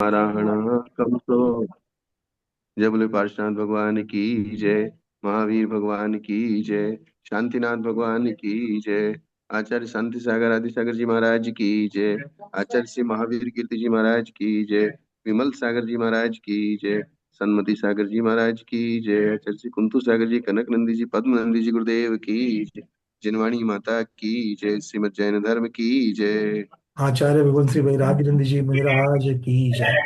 नारायण कंसो। जय बोले पार्शनाथ भगवान की जय। महावीर भगवान की जय। शांतिनाथ भगवान की जय। आचार्य शांति सागर आदि सागर जी महाराज की जय। आचार्य श्री महावीर कीर्ति जी महाराज की जय। विमल सागर जी महाराज की जय। सन्मति सागर जी महाराज की जय। आचार्य श्री कुंतु सागर जी, कनक नंदी जी, पद्म नंदी जी गुरुदेव की जय। जिनवाणी माता की जय। श्रीमद जैन धर्म की जय। आचार्य भगवान श्री वैराग्यनंद जी महाराज की जय।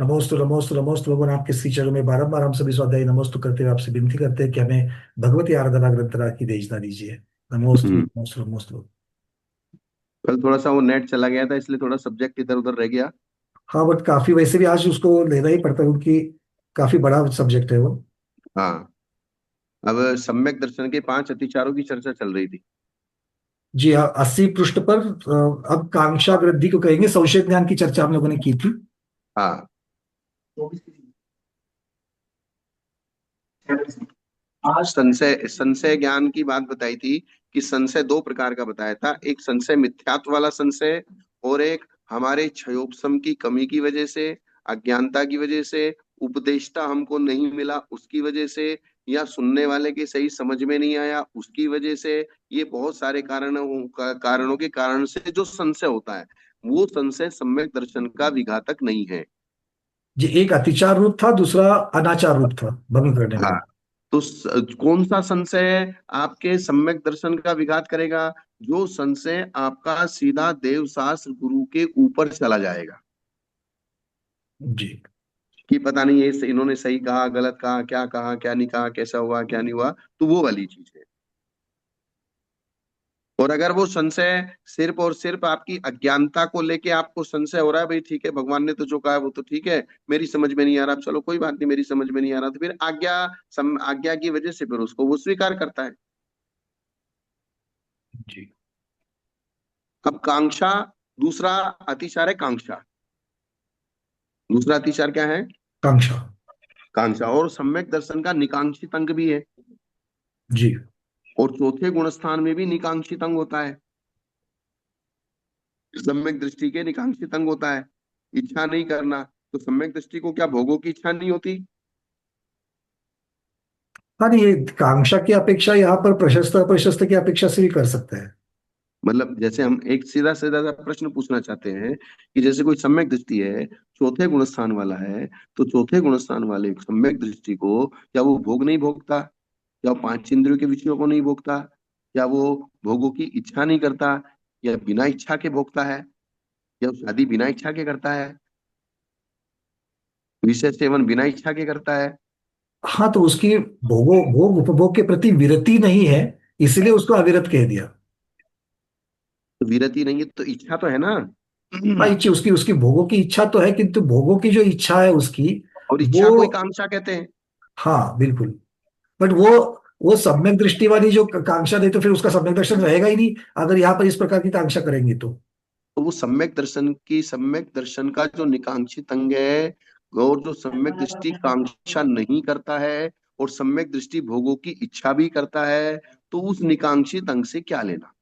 नमोस्तु नमोस्तु नमोस्तु भगवान, आपके श्री चरणों में बारंबार हम सभी स्वाध्यायी नमोस्तु करते हुए आपसे विनती करते हैं कि हमें भगवती आराधना ग्रंथरा की देशना दीजिए। नमोस्तु हम्म। नमोस्तु नमोस्तु। कल थोड़ा सा वो नेट चला गया था, इसलिए थोड़ा सब्जेक्ट इधर उधर रह गया। हाँ, बट काफी वैसे भी आज उसको लेना ही पड़ता है क्योंकि काफी बड़ा सब्जेक्ट है वो। हाँ। अब सम्यक दर्शन के पांच अतिचारों की चर्चा चल रही थी। जी हाँ, 80 पृष्ठ पर अब कांक्षा वृद्धि को कहेंगे, संशय ज्ञान की चर्चा हम लोगों ने की थी। हाँ। आज संशय संशय ज्ञान की बात बताई थी कि संशय दो प्रकार का बताया था। एक संशय मिथ्यात्व वाला संशय, और एक हमारे क्षयोपशम की कमी की वजह से, अज्ञानता की वजह से, उपदेष्टा हमको नहीं मिला उसकी वजह से, या सुनने वाले के सही समझ में नहीं आया उसकी वजह से। ये बहुत सारे कारणों के कारण से जो संशय होता है, वो संशय सम्यक दर्शन का विघातक नहीं है। जी, एक अतिचार रूप था, दूसरा अनाचार रूप था भंग करने हाँ। वाला। तो कौन सा संशय आपके सम्यक दर्शन का विघात करेगा? जो संशय आपका सीधा देव शास्त्र गुरु के ऊपर चला जाएगा जी कि पता नहीं ये इन्होंने सही कहा, गलत कहा, क्या नहीं कहा, कैसा हुआ, क्या नहीं हुआ, तो वो वाली चीज है। और अगर वो संशय सिर्फ और सिर्फ आपकी अज्ञानता को लेके आपको संशय हो रहा है, भाई ठीक है भगवान ने तो जो कहा है वो तो ठीक है, मेरी समझ में नहीं आ रहा, चलो कोई बात नहीं, मेरी समझ में नहीं आ रहा, तो फिर आज्ञा की वजह से फिर उसको वो स्वीकार करता है। जी। अब कांक्षा, दूसरा अतिचार है कांक्षा। दूसरा अतिचार क्या है? कांक्षा। कांक्षा। और सम्यक दर्शन का निकांक्षित अंग भी है। जी। और चौथे गुण स्थान में भी निकांक्षित अंग होता है। सम्यक दृष्टि के निकांक्षित अंग होता है इच्छा नहीं करना। तो सम्यक दृष्टि को क्या भोगों की इच्छा नहीं होती? हाँ नहीं, ये कांक्षा की अपेक्षा यहाँ पर प्रशस्त अप्रशस्त की अपेक्षा से भी कर सकते हैं। मतलब जैसे हम एक सीधा सीधा सा प्रश्न पूछना चाहते हैं कि जैसे कोई सम्यक दृष्टि है, चौथे गुण स्थान वाला है, तो चौथे गुण स्थान वाले सम्यक दृष्टि को क्या वो भोग नहीं भोगता? या वो पांच इंद्रियों के विषयों को नहीं भोगता? या वो भोगों की इच्छा नहीं करता? या बिना इच्छा के भोगता है? या वो शादी बिना इच्छा के करता है? विषय सेवन बिना इच्छा के करता है? हाँ, तो उसकी भोग उपभोग के प्रति विरति नहीं है, इसलिए उसको अविरत कह दिया। तो विरति नहीं है तो इच्छा तो है ना। हाँ, इच्छा उसकी उसकी भोगों की इच्छा तो है, किंतु भोगों की जो इच्छा है उसकी, और वो। इच्छा को ही कांक्षा कहते हैं। हाँ बिल्कुल। बट वो सम्यक दृष्टि वाली जो कांक्षा दे, तो फिर उसका सम्यक दर्शन रहेगा ही नहीं अगर यहाँ पर इस प्रकार की कांक्षा करेंगे तो। तो वो सम्यक दर्शन का जो निकांक्षित अंग है, और जो सम्यक दृष्टि कांक्षा नहीं करता है और सम्यक दृष्टि भोगों की इच्छा भी करता है, तो उस निकांक्षित अंग से क्या लेना?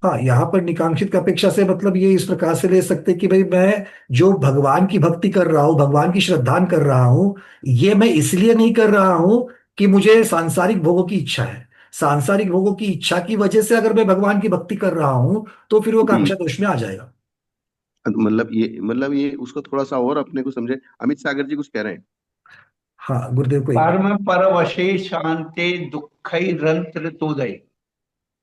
हाँ, यहाँ पर निकांक्षित की अपेक्षा से मतलब ये इस प्रकार से ले सकते हैं कि भाई मैं जो भगवान की भक्ति कर रहा हूँ, भगवान की श्रद्धान कर रहा हूँ, ये मैं इसलिए नहीं कर रहा हूँ कि मुझे सांसारिक भोगों की इच्छा है। सांसारिक भोगों की इच्छा की वजह से अगर मैं भगवान की भक्ति कर रहा हूँ तो फिर वो हम्म। कांक्षा दोष में आ जाएगा। मतलब ये उसको थोड़ा सा और अपने को समझे। अमित सागर जी कुछ कह रहे हैं। हाँ, गुरुदेव को एक। कर्म परवशे शांते दुःखैरंतर्तोदय हम्म।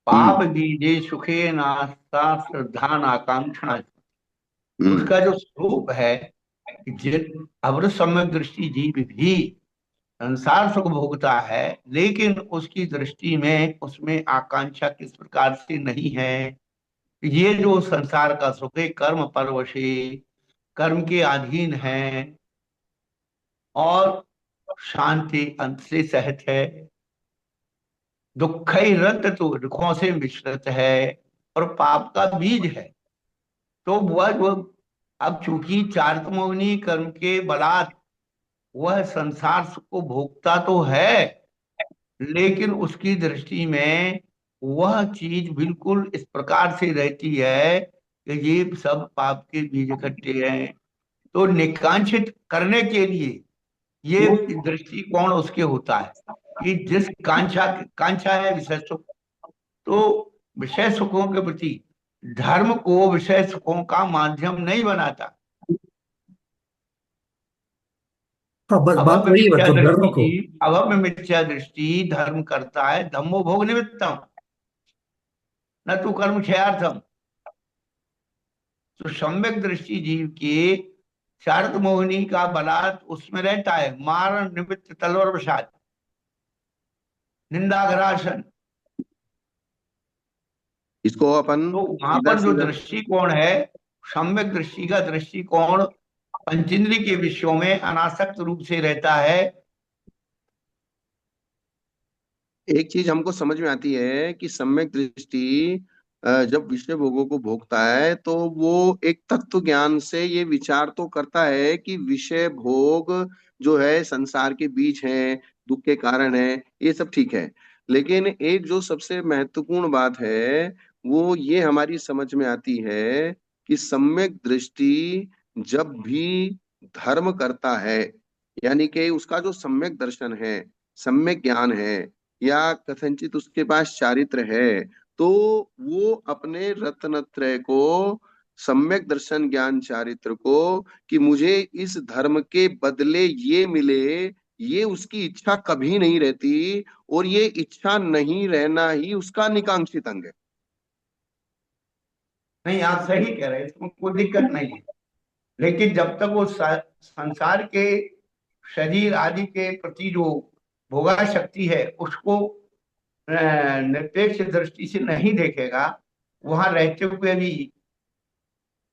पाप बीजे सुखे नास्ता श्रद्धा नाकांक्षणा। हम्म। उसका जो स्वरूप है कि जिन अवर सम्यक दृष्टि जीव भी संसार सुख भोगता है, लेकिन उसकी दृष्टि में उसमें आकांक्षा किस प्रकार से नहीं है। ये जो संसार का सुख है कर्म परवशे, कर्म के अधीन है, और शांति अंत से सहित है। दुख ही रत तो दुखों से मिश्रित है, और पाप का बीज है। तो वह जो अब चूंकि चारित्मोनि कर्म के बलात् वह संसार सुख को भोगता तो है, लेकिन उसकी दृष्टि में वह चीज बिल्कुल इस प्रकार से रहती है कि ये सब पाप के बीज इकट्ठे हैं। तो निकांक्षित करने के लिए ये दृष्टिकोण उसके होता है कि जिस कांक्षा कांक्षा है विषय सुख, तो विषय सुखों के प्रति धर्म को विषय सुखों का माध्यम नहीं बनाता। हाँ, बस बात अभव्य वही है, मिथ्या मतलब धर्म दृष्टि को। अभव्य मिथ्या दृष्टि धर्म करता है धम्मो भोग निमित्तम न तू कर्म क्षयार्थम। तो सम्यक दृष्टि जीव के शारद मोहिनी का बलात् उसमें रहता है, मार निमित्त तलवर प्रसाद निंदाग्रासन। इसको अपन तो वहां सीधा पर जो सीधा दृष्टिकोण है, सम्यक दृष्टि का दृष्टिकोण पंचेंद्रिय के विषयों में अनासक्त रूप से रहता है। एक चीज हमको समझ में आती है कि सम्यक दृष्टि जब विषय भोगों को भोगता है तो वो एक तत्व ज्ञान से ये विचार तो करता है कि विषय भोग जो है संसार के बीच है, दुख के कारण है, ये सब ठीक है। लेकिन एक जो सबसे महत्वपूर्ण बात है वो ये हमारी समझ में आती है कि सम्यक दृष्टि जब भी धर्म करता है, यानी कि उसका जो सम्यक दर्शन है, सम्यक ज्ञान है, या कथनचित उसके पास चारित्र है, तो वो अपने रत्नत्रय को, सम्यक दर्शन ज्ञान चारित्र को, कि मुझे इस धर्म के बदले ये मिले, ये उसकी इच्छा कभी नहीं रहती। और ये इच्छा नहीं रहना ही उसका निकांक्षित अंग है। नहीं, आप सही कह रहे हैं, इसमें कोई दिक्कत नहीं है। लेकिन जब तक वो संसार के शरीर आदि के प्रति जो भोगा शक्ति है उसको निरपेक्ष दृष्टि से नहीं देखेगा, वहां रहते हुए भी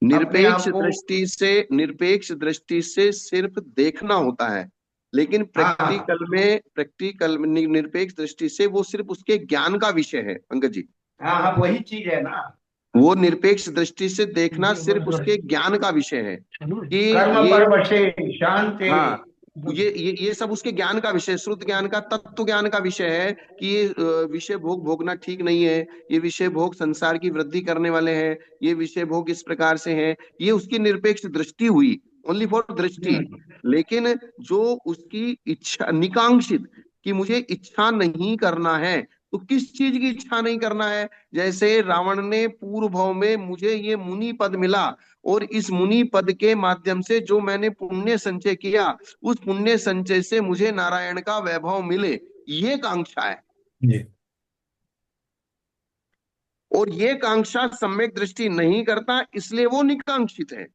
अपने निरपेक्ष आप को। दृष्टि से, निरपेक्ष दृष्टि से सिर्फ देखना होता है, लेकिन हाँ प्रैक्टिकल निरपेक्ष दृष्टि से वो सिर्फ उसके ज्ञान का विषय है पंकज जी। हाँ हाँ, वही चीज है ना। वो निरपेक्ष दृष्टि से देखना सिर्फ उसके ज्ञान का विषय है कि कर्म ये, पर बसे शांति। हाँ, ये सब उसके ज्ञान का विषय, श्रुत ज्ञान का, तत्व ज्ञान का विषय है कि ये विषय भोग भोगना ठीक नहीं है, ये विषय भोग संसार की वृद्धि करने वाले हैं, ये विषय भोग इस प्रकार से हैं। ये उसकी निरपेक्ष दृष्टि हुई, ओनली फॉर दृष्टि। लेकिन जो उसकी इच्छा निकांक्षित, कि मुझे इच्छा नहीं करना है, तो किस चीज की इच्छा नहीं करना है? जैसे रावण ने पूर्व भाव में मुझे ये मुनि पद मिला, और इस मुनि पद के माध्यम से जो मैंने पुण्य संचय किया, उस पुण्य संचय से मुझे नारायण का वैभव मिले, ये कांक्षा है। जी और ये कांक्षा सम्यक दृष्टि नहीं करता, इसलिए वो निकांक्षित है।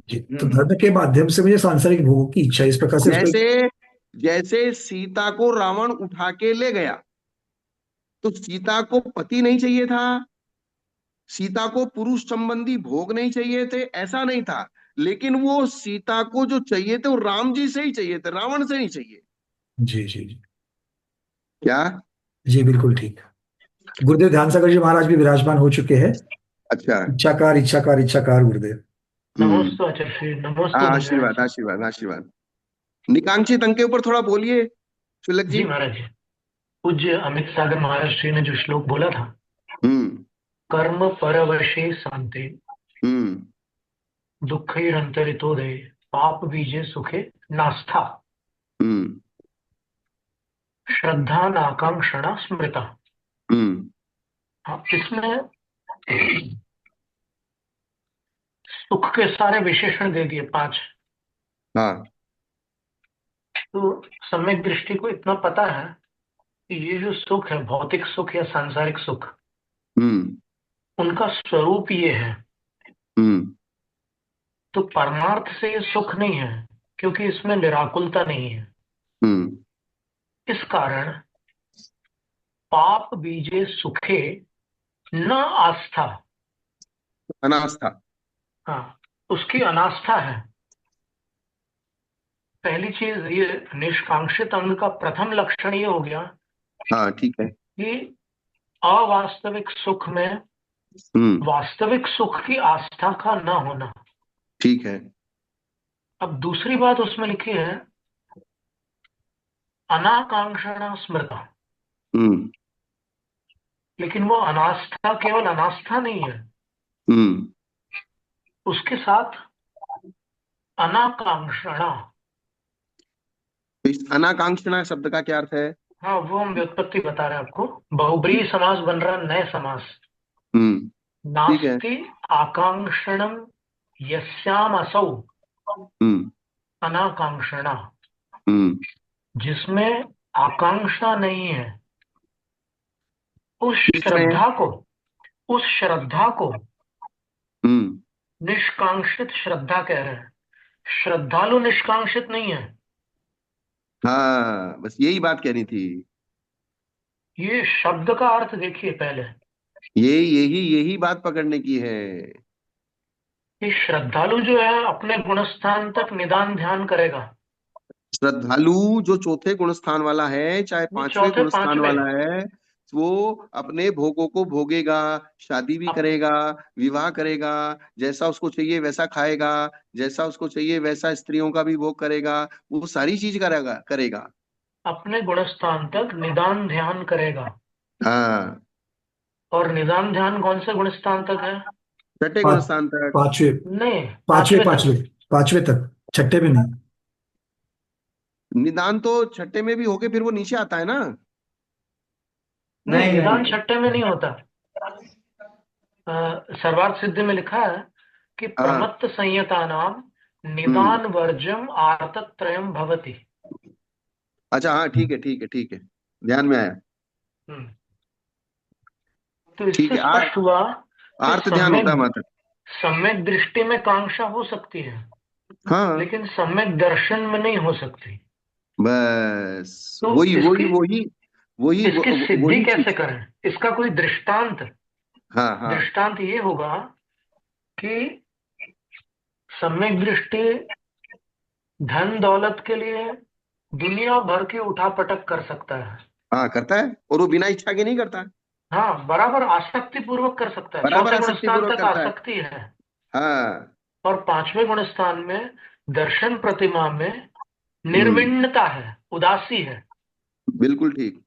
जी, तो धर्म के माध्यम से मुझे सांसारिक भोगों की इच्छा, इस प्रकार से उसको। जैसे जैसे सीता को रावण उठा के ले गया, तो सीता को पति नहीं चाहिए था, सीता को पुरुष संबंधी भोग नहीं चाहिए थे, ऐसा नहीं था। लेकिन वो सीता को जो चाहिए थे वो राम जी से ही चाहिए थे, रावण से नहीं चाहिए। जी जी जी। क्या? जी बिल्कुल ठीक। गुरुदेव ध्यान सागर जी महाराज भी विराजमान हो चुके हैं। अच्छा। इच्छाकार इच्छाकार इच्छाकार गुरुदेव। हम्म। नमोस्तु आचार्य, नमोस्तु महाराज। आशीर्वाद आशीर्वाद आशीर्वाद। निकांक्षित अंक के ऊपर थोड़ा बोलिए शुल्लक जी। जी महाराज, पूज्य अमित सागर महाराज श्री ने जो श्लोक बोला था, हम्म। कर्म परवशे शांति हम्म। दुःखैरन्तरितोदये पाप बीजे सुखे नास्था हम्म। श्रद्धा नाकांक्षणा स्मृता। हम्म। हाँ, इसमें सुख के सारे विशेषण दे दिए 5। हाँ। तो सम्यक दृष्टि को इतना पता है कि ये जो सुख है, भौतिक सुख या सांसारिक सुख, हम्म। उनका स्वरूप ये है। हम्म। तो परमार्थ से ये सुख नहीं है, क्योंकि इसमें निराकुलता नहीं है। हम्म। इस कारण पाप बीजे सुखे न आस्था। अनास्था। हाँ, उसकी अनास्था है। पहली चीज ये निष्कांक्षित अंग का प्रथम लक्षण ये हो गया हाँ ठीक है। कि अवास्तविक सुख में हम्म। वास्तविक सुख की आस्था का न होना। ठीक है। अब दूसरी बात उसमें लिखी है अनाकांक्षणा स्मृता। हम्म। लेकिन वो अनास्था केवल अनास्था नहीं है, हम्म। उसके साथ अनाकांक्षणा। तो इस अनाकांक्षणा शब्द का क्या अर्थ है? हाँ, वो हम व्युत्पत्ति बता रहे हैं आपको। बहुब्रीहि समास बन रहा है, नए समास। हम्म। ठीक है। नास्ति आकांक्षणम यस्याम असौ हम्म। अनाकांक्षणा। हम्म। जिसमें आकांक्षा नहीं है, उस किसमें? श्रद्धा को, उस श्रद्धा को हम्म। निष्कांक्षित श्रद्धा कह रहे हैं। श्रद्धालु निष्कांक्षित नहीं है। हाँ, बस यही बात कहनी थी। ये शब्द का अर्थ देखिए पहले। यही यही बात पकड़ने की है। ये श्रद्धालु जो है अपने गुणस्थान तक निदान ध्यान करेगा। श्रद्धालु जो चौथे गुण स्थान वाला है, चाहे ये पांचवें चौथे गुण स्थान पांचवे वाला है, वो अपने भोगों को भोगेगा, शादी भी अप, करेगा, विवाह करेगा, जैसा उसको चाहिए वैसा खाएगा, जैसा उसको चाहिए वैसा स्त्रियों का भी भोग करेगा, वो सारी चीज करेगा करेगा। अपने गुणस्थान तक निदान ध्यान करेगा। हाँ। और निदान ध्यान कौन से गुणस्थान तक है? छठे गुण पांच स्थान तक। पांचवे नहीं, पांचवे पांचवे तक। पांचवे पांचवे तक, छठे में नहीं। निदान तो छठे में भी होके फिर वो नीचे आता है ना। नहीं, नहीं नहीं निदान नहीं। छठे में नहीं होता। सर्वार्थ सिद्धि में लिखा है कि हाँ। प्रमत्त संयता नाम हम्म। निदान वर्जम आर्तत्रयम भवति। अच्छा, हाँ, ठीक है, ठीक है, ठीक है, ध्यान में आया। हम्म। तो ठीक इससे है। स्पष्ट हुआ कि आर्त ध्यान होता है मात्र। सम्यक दृष्टि में कांक्षा हो सकती है, हाँ, लेकिन सम्यक दर्शन में नहीं हो सकती। बस तो वही वही इसकी वही वही इसकी सिद्धि वही कैसे चीज। करें? इसका कोई दृष्टांत? हाँ, हाँ। दृष्टांत ये होगा कि सम्यक दृष्टि धन दौलत के लिए दुनिया भर की उठापटक कर सकता है। हाँ, करता है, और वो बिना इच्छा के नहीं करता। हाँ, बराबर आसक्ति पूर्वक कर सकता है। बराबर चौथे गुण आसक्ति स्थान पूर्वक तक करता है। आसक्ति है। हाँ। और पांचवें गुण स्थान में दर्शन प्रतिमा में हम्म। निर्विण्णता है, उदासी है। बिल्कुल ठीक।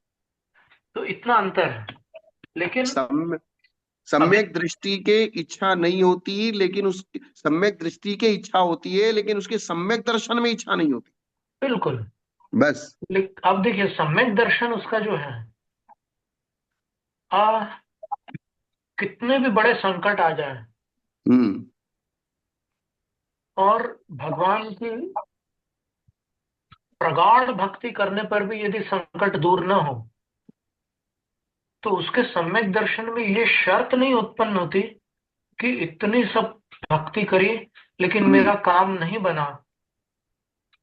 तो इतना अंतर है। लेकिन सम अभी सम्यक दृष्टि के इच्छा नहीं होती, लेकिन उस सम्यक दृष्टि के इच्छा होती है, लेकिन उसके सम्यक दर्शन में इच्छा नहीं होती। बिल्कुल। बस। अब देखिए, सम्यक दर्शन उसका जो है, आ कितने भी बड़े संकट आ जाए हम्म। और भगवान की प्रगाढ़ भक्ति करने पर भी यदि संकट दूर न हो, तो उसके सम्यक दर्शन में ये शर्त नहीं उत्पन्न होती कि इतनी सब भक्ति करी लेकिन हम्म। मेरा काम नहीं बना,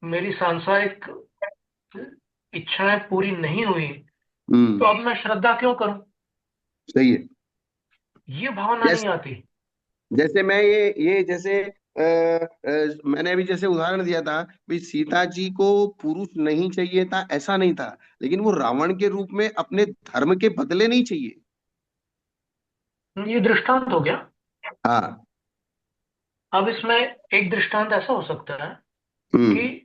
मेरी सांसारिक इच्छाएं पूरी नहीं हुई, तो हम्म। अब मैं श्रद्धा क्यों करूं? सही है। ये भावना नहीं आती। जैसे मैं ये जैसे मैंने अभी जैसे उदाहरण दिया था, भाई सीता जी को पुरुष नहीं चाहिए था, ऐसा नहीं था, लेकिन वो रावण के रूप में अपने धर्म के बदले नहीं चाहिए। ये दृष्टांत हो गया। हाँ। अब इसमें एक दृष्टांत ऐसा हो सकता है कि हम्म।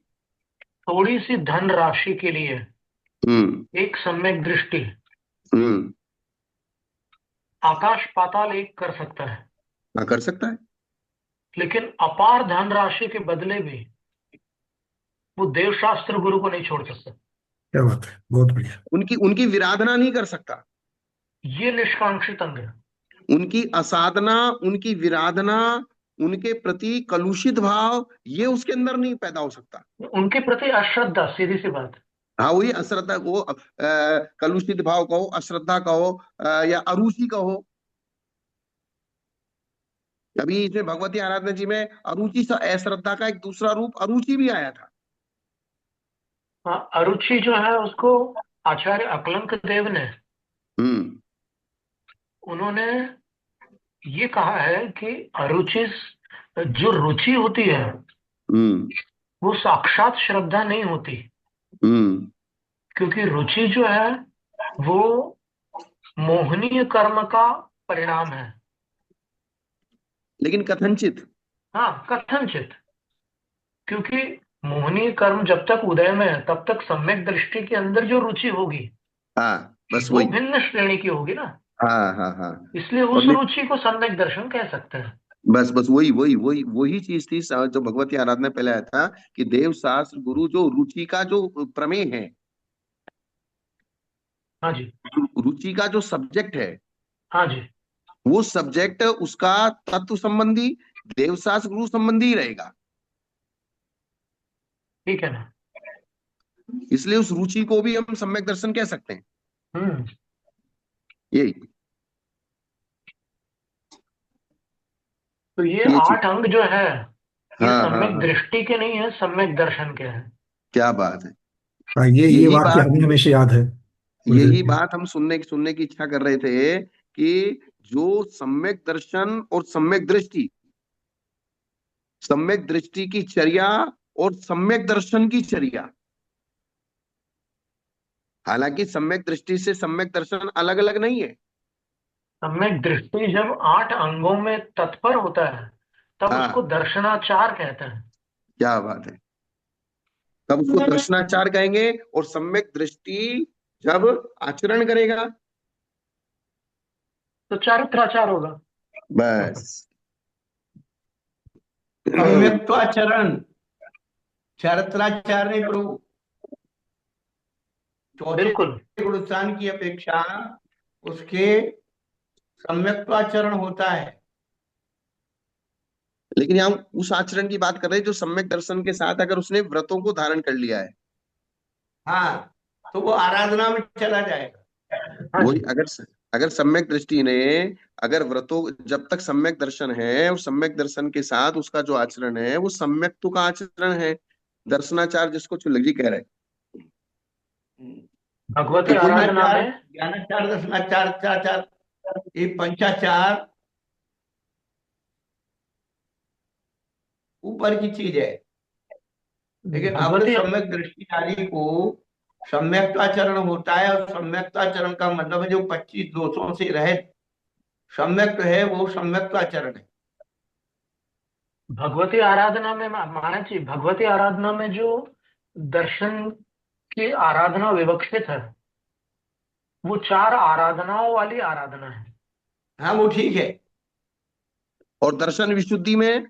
थोड़ी सी धन राशि के लिए हम्म। एक सम्यक दृष्टि हम्म। आकाश पाताल एक कर सकता है। हाँ, कर सकता है। लेकिन अपार धन राशि के बदले भी वो देवशास्त्र गुरु को नहीं छोड़ सकता। क्या बात है, बहुत बढ़िया। उनकी उनकी विराधना नहीं कर सकता। ये निष्कांक्षित अंग है। उनकी असाधना, उनकी विराधना, उनके प्रति कलुषित भाव, ये उसके अंदर नहीं पैदा हो सकता। उनके प्रति अश्रद्धा, सीधी सी बात। हाँ, वही अश्रद्धा को, कलुषित भाव कहो, अश्रद्धा कहो, या अरुचि कहो। अभी इसमें भगवती आराधना जी में अरुचि अश्रद्धा का एक दूसरा रूप अरुचि भी आया था। हाँ, अरुचि जो है उसको आचार्य अकलंक देव ने, हम्म। उन्होंने ये कहा है कि अरुचि, जो रुचि होती है हम्म। वो साक्षात श्रद्धा नहीं होती। हम्म। क्योंकि रुचि जो है वो मोहनीय कर्म का परिणाम है। लेकिन कथनचित। हाँ, कथनचित। क्योंकि मोहनीय कर्म जब तक उदय में है तब तक सम्यक दृष्टि के अंदर जो रुचि होगी हाँ, बस वो वही। भिन्न श्रेणी की होगी ना। हाँ, हाँ, हाँ। इसलिए और उस रुचि को सम्यक दर्शन कह सकते हैं। बस बस वही चीज थी जो भगवती आराधना पहले आया था, कि देव शास्त्र गुरु जो रुचि का जो प्रमेय है, हाँ जी। रुचि का जो सब्जेक्ट है, हाँ जी। वो सब्जेक्ट उसका तत्व संबंधी, देवशास्त्र गुरु संबंधी ही रहेगा। ठीक है ना। इसलिए उस रुचि को भी हम सम्यक दर्शन कह सकते हैं। हम्म। यही तो ये ये चीज। 8 अंग जो है, ये हाँ हाँ सम्यक हाँ, दृष्टि के नहीं है, सम्यक दर्शन के हैं। क्या बात है। हाँ, ये यही वाक्य बात हमें हमेशा याद है। यही गुरुदेव। बात हम सुनने की इच्छा कर रहे थे, कि जो सम्यक दर्शन और सम्यक दृष्टि, सम्यक दृष्टि की चर्या और सम्यक दर्शन की चर्या, हालांकि सम्यक दृष्टि से सम्यक दर्शन अलग अलग नहीं है। सम्यक दृष्टि जब 8 अंगों में तत्पर होता है तब उसको हाँ, दर्शनाचार कहते हैं। क्या बात है। तब उसको दर्शनाचार कहेंगे, और सम्यक दृष्टि जब आचरण करेगा, तो चारित्राचार होगा। बस। सम्यक्त्वाचरण, चरित्राचार नहीं प्रभु। चौथे बिल्कुल। गुण स्थान की अपेक्षा उसके सम्यक्त्वाचरण होता है। लेकिन यहाँ हम उस आचरण की बात कर रहे हैं जो सम्यक दर्शन के साथ अगर उसने व्रतों को धारण कर लिया है। हाँ, तो वो आराधना में चला जाएगा। हाँ वही, जी। अगर सम्यक दृष्टि ने, अगर व्रतों, जब तक सम्यक दर्शन है और सम्यक दर्शन के साथ उसका जो आचरण है वो सम्यक तो का आचरण है, दर्शनाचार जिसको चुल्लक जी कह रहे हैं। भगवती तो कोई आराधना ज्ञानाचार, में। ज्ञानाचार, दर्शनाचार, चार, ये पंचाचार ऊपर की चीज है। लेकिन अवृत भगवती। सम्यक दृष्टि आदि को सम्यक्ताचरण होता है, और सम्यक्ताचरण का मतलब है जो 25 दोषों से रहित सम्यक है, वो सम्यक्ताचरण है। भगवती आराधना में महाराज जी, भगवती आराधना में जो दर्शन की आराधना विवक्षित है वो 4 आराधनाओं वाली आराधना है। हाँ, वो ठीक है। और दर्शन विशुद्धि में,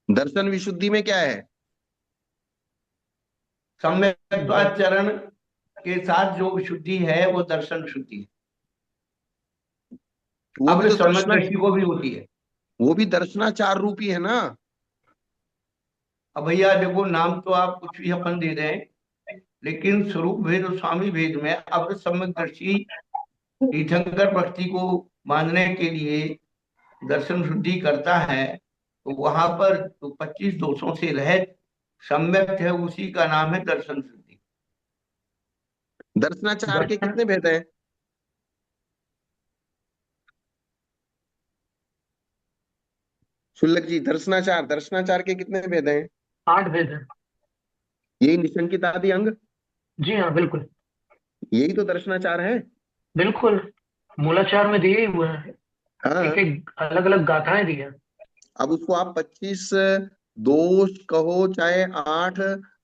दर्शन विशुद्धि में क्या है? द- सम्यक्ताचरण के साथ जो शुद्धि है वो दर्शन शुद्धि है। वो भी अब तो सम्यक दर्शना, दृष्टि को भी होती है। वो भी दर्शनाचार रूपी है ना। अब भैया देखो, नाम तो आप कुछ भी अपन दे दें, लेकिन स्वरूप भेद और स्वामी भेद में अब सम्यक दृष्टि तीर्थंकर भक्ति को मानने के लिए दर्शन शुद्धि करता है, तो वहां पर तो 25 दोषों से रहित सम्यक है, उसी का नाम है दर्शन शुद्धि। दर्शनाचार के दर्शन कितने भेद हैं? शुल्लक जी, दर्शनाचार, दर्शनाचार के कितने भेद हैं? 8 भेद है। यही निशंकित आदि अंग, जी हाँ बिल्कुल। यही तो दर्शनाचार है। बिल्कुल, मूलाचार में दिए ही हुए हैं। एक हाँ, एक अलग अलग गाथाएं दी हैं। अब उसको आप 25 दोष कहो चाहे 8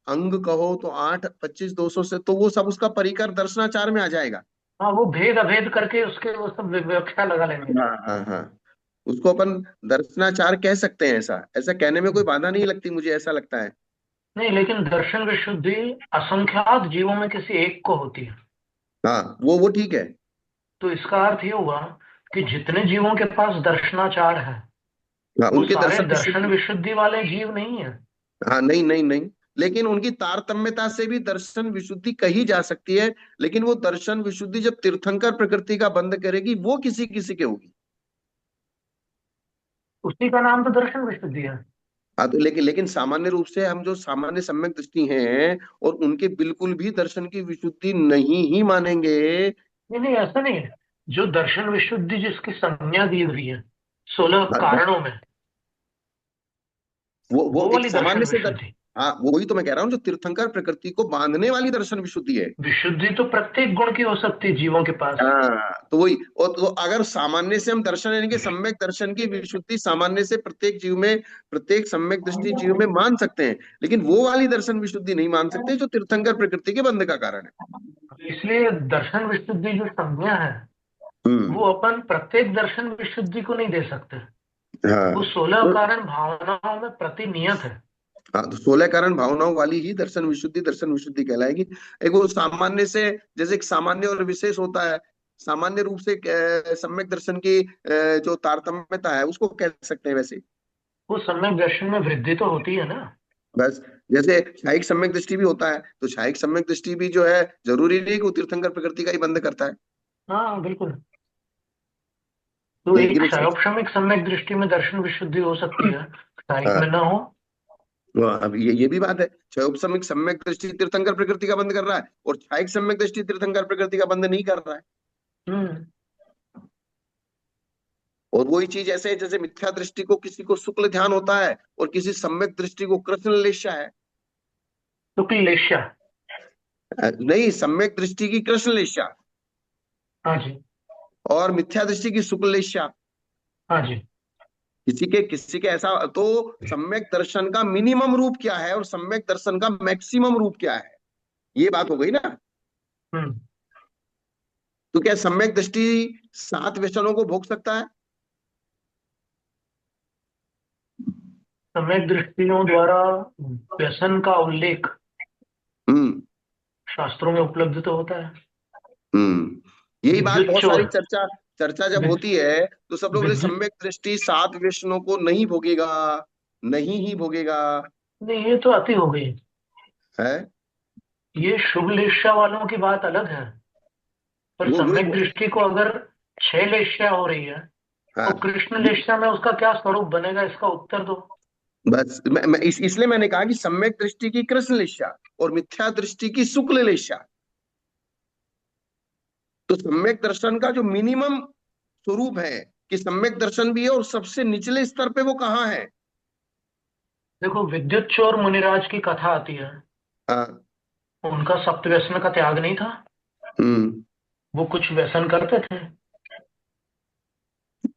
अंग कहो, तो 8 25 दोषों से तो वो सब उसका परिकर दर्शनाचार में आ जाएगा। हाँ, वो भेद अभेद करके उसके वो सब विवक्षा लगा लेंगे। हाँ हाँ हाँ, उसको अपन दर्शनाचार कह सकते हैं। ऐसा ऐसा कहने में कोई बाधा नहीं लगती, मुझे ऐसा लगता है। नहीं, लेकिन दर्शन विशुद्धि असंख्यात जीवों में किसी एक को होती है। हाँ, वो ठीक है। तो इसका अर्थ ये हुआ कि जितने जीवों के पास दर्शनाचार है हाँ, वो उनके सारे दर्शन दर्शन विशुद्धि। विशुद्धि वाले जीव नहीं है। हाँ, नहीं नहीं नहीं, लेकिन उनकी तारतम्यता से भी दर्शन विशुद्धि कही जा सकती है। लेकिन वो दर्शन विशुद्धि जब तीर्थंकर प्रकृति का बंध करेगी, वो किसी किसी के होगी। उसी का नाम तो दर्शन विशुद्धि है। हाँ, तो लेकिन सामान्य रूप से हम जो सामान्य सम्यक दृष्टि हैं और उनके बिल्कुल भी दर्शन की विशुद्धि नहीं ही मानेंगे। नहीं नहीं, ऐसा नहीं है। जो दर्शन विशुद्धि जिसकी संज्ञा दी हुई है 16 हाँ, कारणों में, वो वो एक वाली सामान्य दर्शन से विशुद्धि। हाँ वही तो मैं कह रहा हूँ, जो तीर्थंकर प्रकृति को बांधने वाली दर्शन विशुद्धि है। विशुद्धि तो प्रत्येक गुण की हो सकती है जीवों के पास। हाँ तो वही, और तो अगर सामान्य से हम दर्शन यानी कि सम्यक दर्शन की विशुद्धि सामान्य से प्रत्येक जीव में, प्रत्येक सम्यक दृष्टि जीव में मान सकते हैं, लेकिन वो वाली दर्शन विशुद्धि नहीं मान सकते जो तीर्थंकर प्रकृति के बंध का कारण है। इसलिए दर्शन विशुद्धि जो संज्ञा है हम्म। वो अपन प्रत्येक दर्शन विशुद्धि को नहीं दे सकते। हाँ वो 16 तो, कारण भावनाओं में प्रतिनियत है। हाँ तो 16 कारण भावनाओं वाली ही दर्शन विशुद्धि कहलाएगी। एक वो सामान्य से, जैसे एक सामान्य और विशेष होता है, सामान्य रूप से सम्यक दर्शन की जो तारतम्यता है उसको कह सकते हैं वैसे। वो सम्यक दर्शन में वृद्धि तो होती है ना। बस, जैसे छायिक सम्यक दृष्टि भी होता है, तो छायिक सम्यक दृष्टि भी जो है जरूरी नहीं कि वो तीर्थंकर प्रकृति का ही बंध करता है। हाँ बिल्कुल। तो एक लेकिन एक क्षयोपशमिक सम्यक दृष्टि में दर्शन विशुद्धि हो सकती है, साहिक में हाँ, ना हो। अब ये भी बात है, क्षयोपशमिक सम्यक दृष्टि तीर्थंकर प्रकृति का बंध कर रहा है, और छायिक सम्यक दृष्टि तीर्थंकर प्रकृति का बंध नहीं कर रहा है। हम्म। और वही चीज ऐसे है, जैसे मिथ्या दृष्टि को किसी को शुक्ल ध्यान होता है और किसी सम्यक दृष्टि को कृष्ण लेशा है। शुक्ल लेश्या। नहीं, सम्यक दृष्टि की कृष्ण लेशा हाँ जी। और मिथ्या दृष्टि की शुक्ल लेशा। हाँ जी। किसी के ऐसा तो, सम्यक दर्शन का मिनिमम रूप क्या है और सम्यक दर्शन का मैक्सिमम रूप क्या है, ये बात हो गई ना। हम्म। तो क्या सम्यक दृष्टि 7 व्यसनों को भोग सकता है? सम्यक दृष्टियों द्वारा व्यसन का उल्लेख हम्म। शास्त्रों में उपलब्ध तो होता है। यही बात विद्युत बहुत चोर। सारी चर्चा चर्चा जब विद, होती है तो सब लोग बोले विद्युत। सम्यक दृष्टि 7 व्यसनों को नहीं भोगेगा, नहीं ही भोगेगा। नहीं ये तो अति हो गई। है ये शुभ लेश्या वालों की बात अलग है। पर वो वही सम्यक दृष्टि को अगर 6 लेश्या हो रही है तो हाँ, कृष्ण लेश्या में उसका क्या स्वरूप बनेगा, इसका उत्तर दो। बस इसलिए मैंने कहा कि सम्यक दृष्टि की कृष्ण लेशा और मिथ्या दृष्टि की शुक्ल लेशा। तो सम्यक दर्शन का जो मिनिमम स्वरूप है कि सम्यक दर्शन भी है, और सबसे निचले स्तर पे वो कहाँ है। देखो विद्युत चोर मुनिराज की कथा आती है। हाँ। उनका सप्त व्यसन का त्याग नहीं था। हम्म। वो कुछ व्यसन करते थे।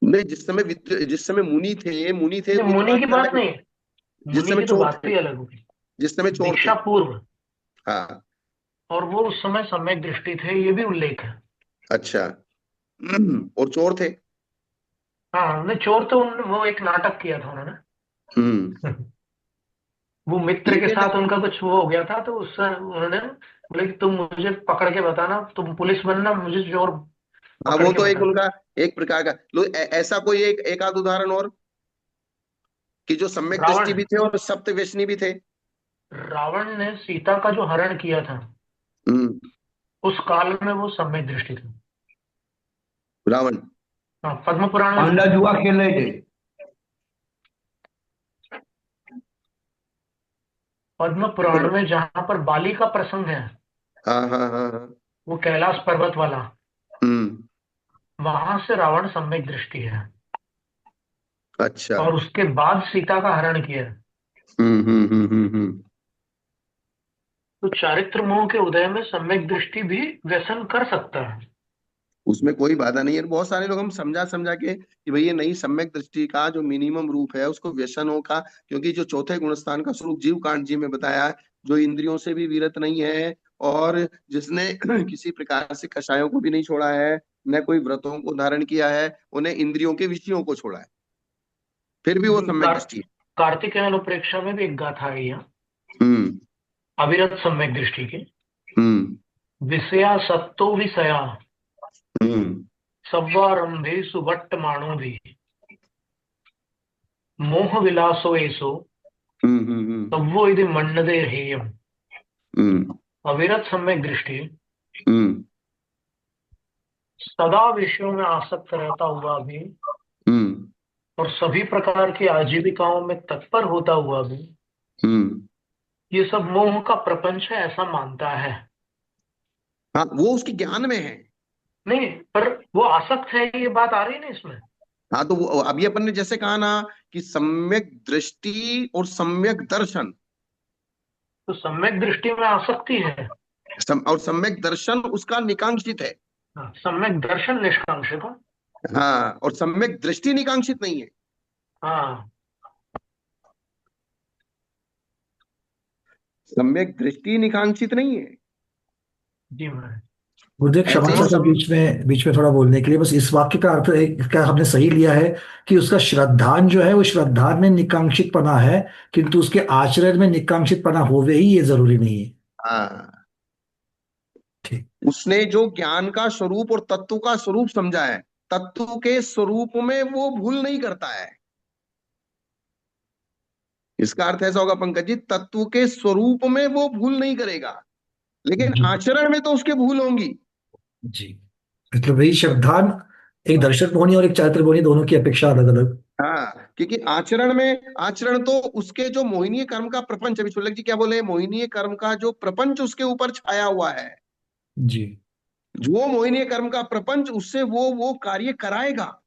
नहीं, जिस समय मुनि थे नहीं वो तो मुनि बात की ही बात अलग है। नहीं। जिस मुनि समय की तो चोर बात थे, ही अलग होगी। जिस समय चोर थे। दीक्षा पूर्व। हाँ। और वो उस समय सम्यक दृष्टि थे, ये भी उल्लेख है। अच्छा। और चोर थे। हाँ नहीं चोर तो वो एक नाटक किया था उन्होंने। हम्म। वो मित्र के ठीक है साथ उनका कुछ वो हो गया था तो उससे उन्होंने बोले कि तुम मुझे पकड़ के बताना, तुम पुलिस बनना, मुझे चोर हाँ पकड़ वो के तो एक बताना। उनका एक प्रकार का ऐसा कोई एक आध उदाहरण और, कि जो सम्यक दृष्टि रावण। भी थे और सप्त व्यसनी भी थे। रावण ने सीता का जो हरण किया था हम्म। उस काल में वो सम्यक दृष्टि थी। रावण। हाँ पद्म पुराण में पांडा लिखा है। जुआ खेल रहे थे। पद्म पुराण में जहां पर बाली का प्रसंग है, हाँ हाँ हाँ हाँ। वो कैलाश पर्वत वाला, हम्म। वहां से रावण सम्यक दृष्टि है। अच्छा। और उसके बाद सीता का हरण किया है। हम्म। तो चारित्र मोह के उदय में सम्यक दृष्टि भी व्यसन कर सकता है। उसमें कोई बाधा नहीं है, बहुत सारे लोग हम समझा समझा के कि भाई ये नहीं, सम्यक दृष्टि का जो मिनिमम रूप है उसको व्यसनों का, क्योंकि जो चौथे गुणस्थान का स्वरूप जीव कांड जी में बताया है, जो इंद्रियों से भी विरत नहीं है, और जिसने किसी प्रकार से कषायों को भी नहीं छोड़ा है, न कोई व्रतों को धारण किया है, उन्हें इंद्रियों के विषयों को छोड़ा है, फिर भी वो सम्यक कार, दृष्टि है। कार्तिकेय अनुप्रेक्षा में भी एक गाथा है यहाँ, हम्म। अविरत सम्यक दृष्टि की। हम्म। विषया सत्तो विषया हम्म। सव्वारंभे सुवट्टमाणो भी मोह विलासो एसो हम्म। तव्वो यदि मन्नदे हेयम। हम्म। अविरत सम्यक दृष्टि हम्म। सदा विषयों में आसक्त रहता हुआ भी हम्म। और सभी प्रकार की आजीविकाओं में तत्पर होता हुआ भी हम्म। ये सब मोह का प्रपंच है ऐसा मानता है। हाँ वो उसके ज्ञान में है। नहीं पर वो आसक्त है, ये बात आ रही है ना इसमें। हाँ तो अभी अपन ने जैसे कहा ना कि सम्यक दृष्टि और सम्यक दर्शन, तो सम्यक दृष्टि में आसक्ति है। और सम्यक दर्शन उसका निकांक्षित है। हाँ, सम्यक दर्शन निष्कांक्षित है। हाँ, और सम्यक दृष्टि निकांक्षित नहीं है। हाँ सम्यक दृष्टि निकांक्षित नहीं है। जी महाराज। गुरुदेव क्षमा ऐसे ही चाहता हूँ बीच में थोड़ा बोलने के लिए। बस इस वाक्य का अर्थ क्या हमने सही लिया है कि उसका श्रद्धान जो है वो श्रद्धान में निकांक्षितपना है, किंतु उसके आचरण में निकांक्षितपना होवे ही ये जरूरी नहीं है। हाँ, ठीक। उसने जो ज्ञान का स्वरूप और तत्व का स्वरूप समझा है, तत्व के स्वरूप में वो भूल नहीं करता है। इसका अर्थ ऐसा होगा पंकज जी, तत्व के स्वरूप में वो भूल नहीं करेगा, लेकिन जी। आचरण में तो उसके भूल होंगी। जी, मतलब वही श्रद्धान एक दर्शन मोहनी और एक चारित्र मोहनी दोनों की अपेक्षा अलग अलग। हाँ, क्योंकि आचरण तो उसके जो मोहिनीय कर्म का प्रपंच, अभी शुल्लक जी क्या बोले, मोहिनीय कर्म का जो प्रपंच उसके ऊपर छाया हुआ है, जी। जो मोहिनीय कर्म का प्रपंच, उससे वो कार्य कराएगा।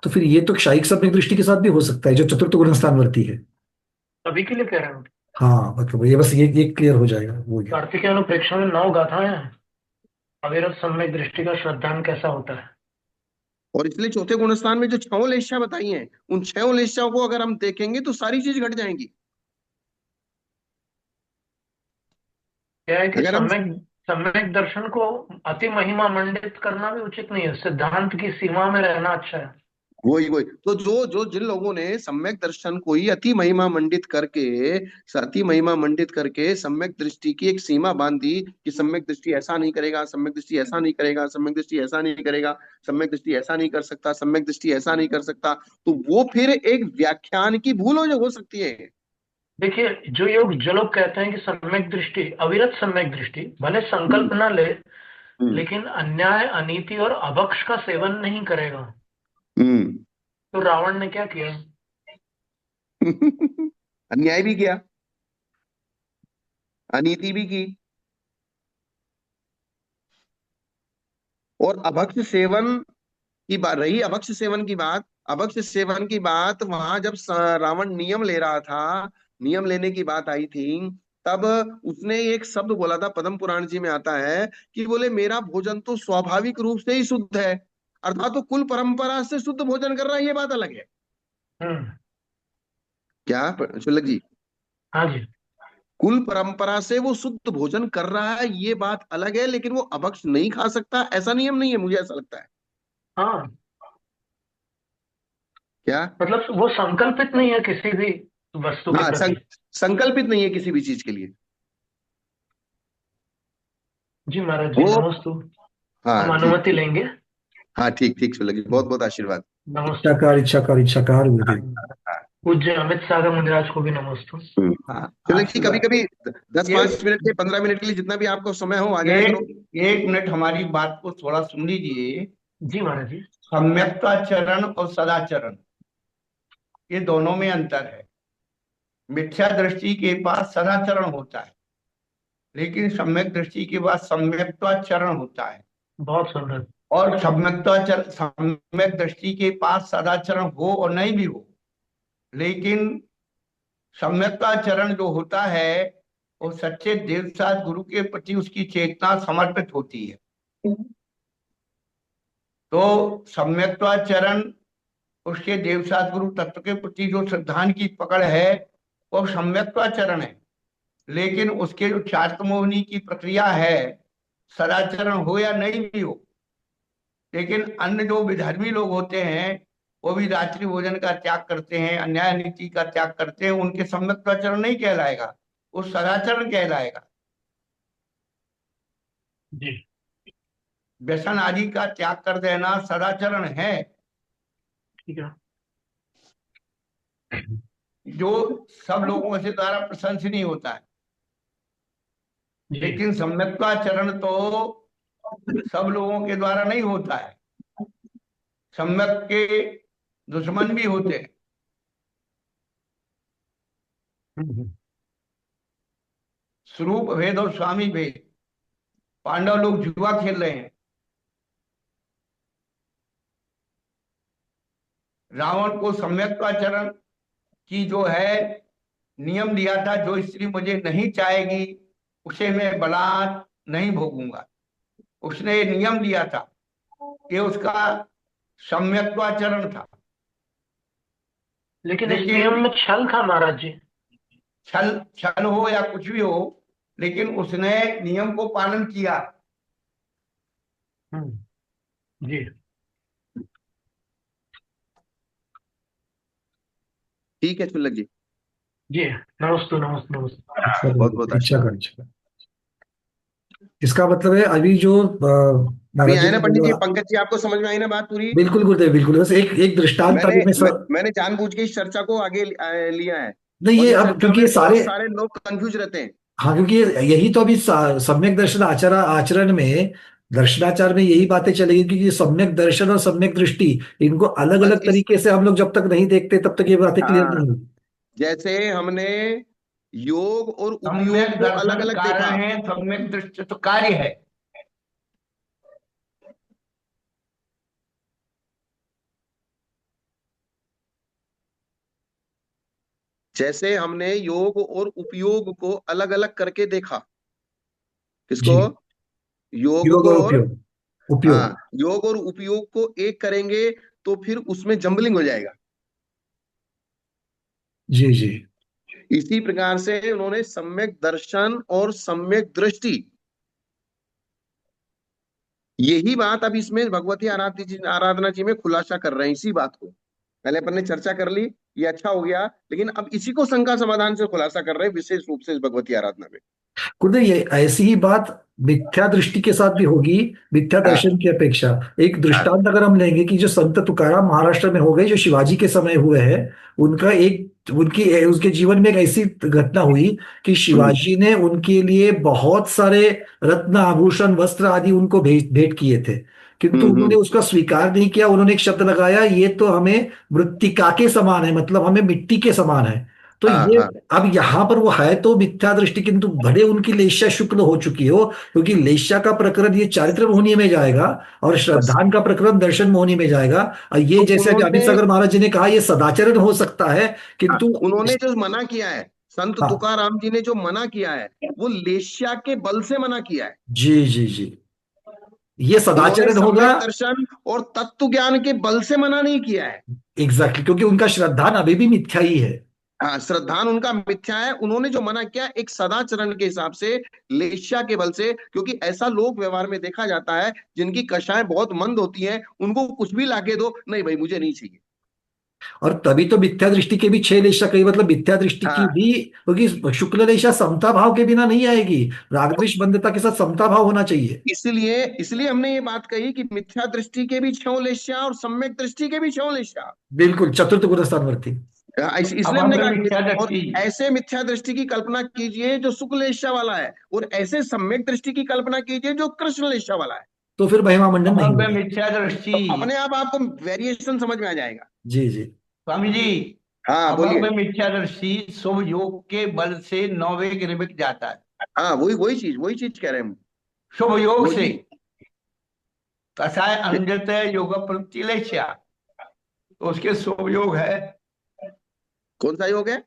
तो फिर ये तो क्षायिक सम्यक दृष्टि के साथ भी हो सकता है जो चतुर्थ गुण स्थानवर्ती है। अभी के लिए कह रहे हैं। हाँ, मतलब ये बस ये क्लियर हो जाएगा वो गया। कार्तिकेय अनुप्रेक्षण में 9 गाथाएं हैं। अविरत सम्यक दृष्टि का श्रद्धान कैसा होता है। और इसलिए चौथे गुणस्थान में जो छह लेशा बताई हैं, उन छह लेशाओं को अगर हम देखेंगे तो सारी चीज घट जाएंगी। क्या है कि अगर हम सम्यक सम्यक दर्शन को अति महिमा मंडित करना भी उचित नहीं है। सिद्धांत की सीमा में रहना अच्छा है। वही वही तो जो जो जिन लोगों ने सम्यक दर्शन को ही अति महिमा मंडित करके सम्यक दृष्टि की एक सीमा बांध दी कि सम्यक दृष्टि ऐसा नहीं करेगा, सम्यक दृष्टि ऐसा नहीं करेगा, सम्यक दृष्टि ऐसा नहीं करेगा, सम्यक दृष्टि ऐसा नहीं कर सकता, सम्यक दृष्टि ऐसा नहीं कर सकता, तो वो फिर एक व्याख्यान की भूल हो सकती है। देखिए, जो लोग कहते हैं कि सम्यक दृष्टि, अविरत सम्यक दृष्टि भले हम्म, संकल्प न ले, हम्म, लेकिन अन्याय, अनीति और अभक्ष का सेवन नहीं करेगा, हम्म। तो रावण ने क्या किया। अन्याय भी किया, अनीति भी की, और अभक्ष सेवन की बात रही। अभक्ष सेवन की बात वहां जब रावण नियम ले रहा था, नियम लेने की बात आई थी, तब उसने एक शब्द बोला था, पद्म पुराण जी में आता है कि बोले मेरा भोजन तो स्वाभाविक रूप से ही शुद्ध है, अर्थात तो कुल परंपरा से शुद्ध भोजन कर रहा है, ये बात अलग है। हम्म। क्या शुल्लक जी? हाँ जी। कुल परंपरा से वो शुद्ध भोजन कर रहा है, ये बात अलग है, लेकिन वो अभक्ष नहीं खा सकता, ऐसा नियम नहीं है, मुझे ऐसा लगता है। हाँ, क्या? मतलब वो संकल्पित नहीं है किसी भी वस्तु के हाँ, प्रति। संकल्पित नहीं है किसी भी चीज के लिए। जी महाराज जी, वो नमस्तु। हम हाँ, ठीक अनुमति ठीक। लेंगे। हाँ, ठीक ठीक शुल्लक जी, बहुत बहुत आशीर्वाद। नमस्तु। इच्छाकार इच्छाकार इच्छाकार गुरुदेव। हाँ, पूज्य अमित सागर मुनिराज को भी नमस्तु। हाँ, शुल्लक जी, कभी आशीर्वाद। कभी 10-5 मिनट के, एक 15 मिनट के लिए, जितना भी आपको समय हो आ जाया करो। एक एक मिनट हमारी बात को थोड़ा सुन लीजिए। जी महाराज जी। सम्यक्ताचरण और सदाचरण, ये दोनों में अंतर है। मिथ्या दृष्टि के पास सदाचरण होता है, लेकिन सम्यक दृष्टि के पास सम्यक्ताचरण होता है। बहुत सुंदर। और सम्यक दृष्टि के पास सदाचरण हो और नहीं भी हो, लेकिन सम्यक्ताचरण जो होता है वो सच्चे देवसात गुरु के प्रति उसकी चेतना समर्पित होती है। तो सम्यक्ताचरण, उसके देवसात गुरु तत्व के प्रति जो श्रद्धान की पकड़ है वो सम्यक्ताचरण है। लेकिन उसके जो चार्तमोहनी की प्रक्रिया है, सदाचरण हो या नहीं भी हो, लेकिन अन्य जो विधर्मी लोग होते हैं वो भी रात्रि भोजन का त्याग करते हैं, अन्याय नीति का त्याग करते हैं, उनके सम्यक्ताचरण नहीं कहलाएगा, वो सदाचरण कहलाएगा। जी। व्यसन आदि का त्याग कर देना सदाचरण है, ठीक है। जो सब लोगों से द्वारा प्रशंसनीय होता है। जी। लेकिन सम्यक्ताचरण तो सब लोगों के द्वारा नहीं होता है, सम्यक के दुश्मन भी होते हैं। हम्म। स्वरूप भेद और स्वामी भेद, पांडव लोग जुआ खेल रहे हैं, रावण को सम्यक्ताचरण की जो है नियम लिया था, जो स्त्री मुझे नहीं चाहेगी उसे मैं बलात् नहीं भोगूंगा। उसने ये नियम लिया था, ये उसका सम्यक्त्वाचरण था। लेकिन इस लेकिन नियम में छल था महाराज जी। छल छल हो या कुछ भी हो, लेकिन उसने नियम को पालन किया। जी ठीक है चुल्लक जी। जी। नमस्ते नमस्ते नमस्ते। इच्छा बहुत बहुत कर, इच्छा आशीर्वाद। कर, इच्छा कर। इसका मतलब है अभी जो अभी महाराज जी आए ना ने पंडित जी, बोला। पंकज जी, आपको समझ में आई ना बात पूरी? बिल्कुल गुरुदेव, बिल्कुल। बस एक एक दृष्टांत मैंने अभी मैं मैंने जानबूझ के इस चर्चा को आगे लिया है। नहीं, और ये इस अब चर्चा क्योंकि में ये बहुत सारे। सारे लोग कंफ्यूज रहते हैं। हाँ, क्योंकि यही तो अभी सम्यक दर्शन आचरण में, दर्शनाचार में यही बातें चलेगी, क्योंकि ये सम्यक दर्शन और सम्यक दृष्टि, इनको अलग बस अलग इस, तरीके से हम लोग जब तक नहीं देखते तब तक ये बातें क्लियर हाँ, नहीं होगी। जैसे हमने योग और उपयोग सम्यक को अलग दर्शन अलग देखा। कारण है, सम्यक दृष्टि तो कार्य है। जैसे हमने योग और उपयोग को अलग अलग करके देखा। किसको? जी। योग योग को और और, उपयोग। उपयोग। हाँ, योग और उपयोग को एक करेंगे तो फिर उसमें जंबलिंग हो जाएगा। जी जी इसी प्रकार से उन्होंने सम्यक दर्शन और सम्यक दृष्टि, यही बात अब इसमें भगवती आराधना जी में खुलासा कर रहे हैं इसी बात को। पहले अपन ने चर्चा कर ली, ये अच्छा हो गया, लेकिन अब इसी को शंका समाधान से खुलासा कर रहे हैं विशेष रूप से इस भगवती आराधना में। गुरुदेव, ये ऐसी ही बात मिथ्या दृष्टि के साथ भी होगी, मिथ्या हाँ दर्शन की अपेक्षा। एक हाँ। दृष्टांत अगर हम लेंगे कि जो संत तुकाराम महाराष्ट्र में हो गए, जो शिवाजी के समय हुए हैं, उनका एक उनकी उसके जीवन में एक ऐसी घटना हुई कि हम्म शिवाजी ने उनके लिए बहुत सारे रत्न आभूषण वस्त्र आदि उनको भेंट किए थे, किंतु उन्होंने हम्म। उसका स्वीकार नहीं किया। उन्होंने एक शब्द लगाया, ये तो हमें मृत्तिका के समान है, मतलब हमें मिट्टी के समान है। तो हाँ ये, हाँ। अब यहाँ पर वो है तो मिथ्या दृष्टि, किंतु भले उनकी लेश्या शुक्ल हो चुकी हो, क्योंकि लेश्या का प्रकरण ये चारित्र मोहनी में जाएगा, और बस, श्रद्धान का प्रकरण दर्शन मोहनी में जाएगा। और ये तो जैसे अभी अमित उन्होंने, सागर महाराज जी ने कहा, ये सदाचरण हो सकता है, हाँ, किंतु उन्होंने जो मना किया है, संत हाँ। तुकाराम जी ने जो मना किया है, वो लेश्या के बल से मना किया है। जी जी जी। ये उन्होंने सदाचरण होगा। सम्यक दर्शन और तत्व ज्ञान के बल से मना नहीं किया है। एग्जैक्टली, क्योंकि उनका श्रद्धान अभी भी मिथ्या ही है। हाँ, श्रद्धान उनका मिथ्या है। उन्होंने जो मना किया एक सदाचरण के हिसाब से, लेश्या के बल से, क्योंकि ऐसा लोक व्यवहार में देखा जाता है जिनकी कषाएं बहुत मंद होती हैं, उनको कुछ भी लाके दो, नहीं भाई मुझे नहीं चाहिए। और तभी तो मिथ्या दृष्टि के भी छह लेशा कही, मतलब मिथ्या दृष्टि की हाँ, भी, क्योंकि शुक्ल लेशा समता भाव के बिना नहीं आएगी। राग द्वेष बंधता के साथ समता भाव होना चाहिए। इसलिए इसलिए हमने ये बात कही कि मिथ्या दृष्टि के भी छह लेश्या और सम्यक दृष्टि के भी छह लेश्या। बिल्कुल, चतुर्थ गुण स्थानवर्ती। इसलिए अब हमने हमें कहा मिथ्या कि और दृष्टि, ऐसे मिथ्या दृष्टि की कल्पना कीजिए जो शुक्ल लेश्या वाला है, और ऐसे सम्यक दृष्टि की कल्पना कीजिए जो कृष्ण लेश्या वाला है। तो फिर महिमा मंडन अब नहीं हमें होगा। मिथ्या दृष्टि। तो अपने आप आपको वेरिएशन समझ में आ जाएगा। जी जी स्वामी जी, हाँ अब बोलिए। हमें मिथ्या दृष्टि शुभ योग के बल से नौवे गिर में जाता है। हाँ, वही चीज कह रहे हैं हम। शुभ योग से वही। कसाय अंजत योग प्रतिलेख्या, तो उसके शुभ योग है। कौन सा योग है?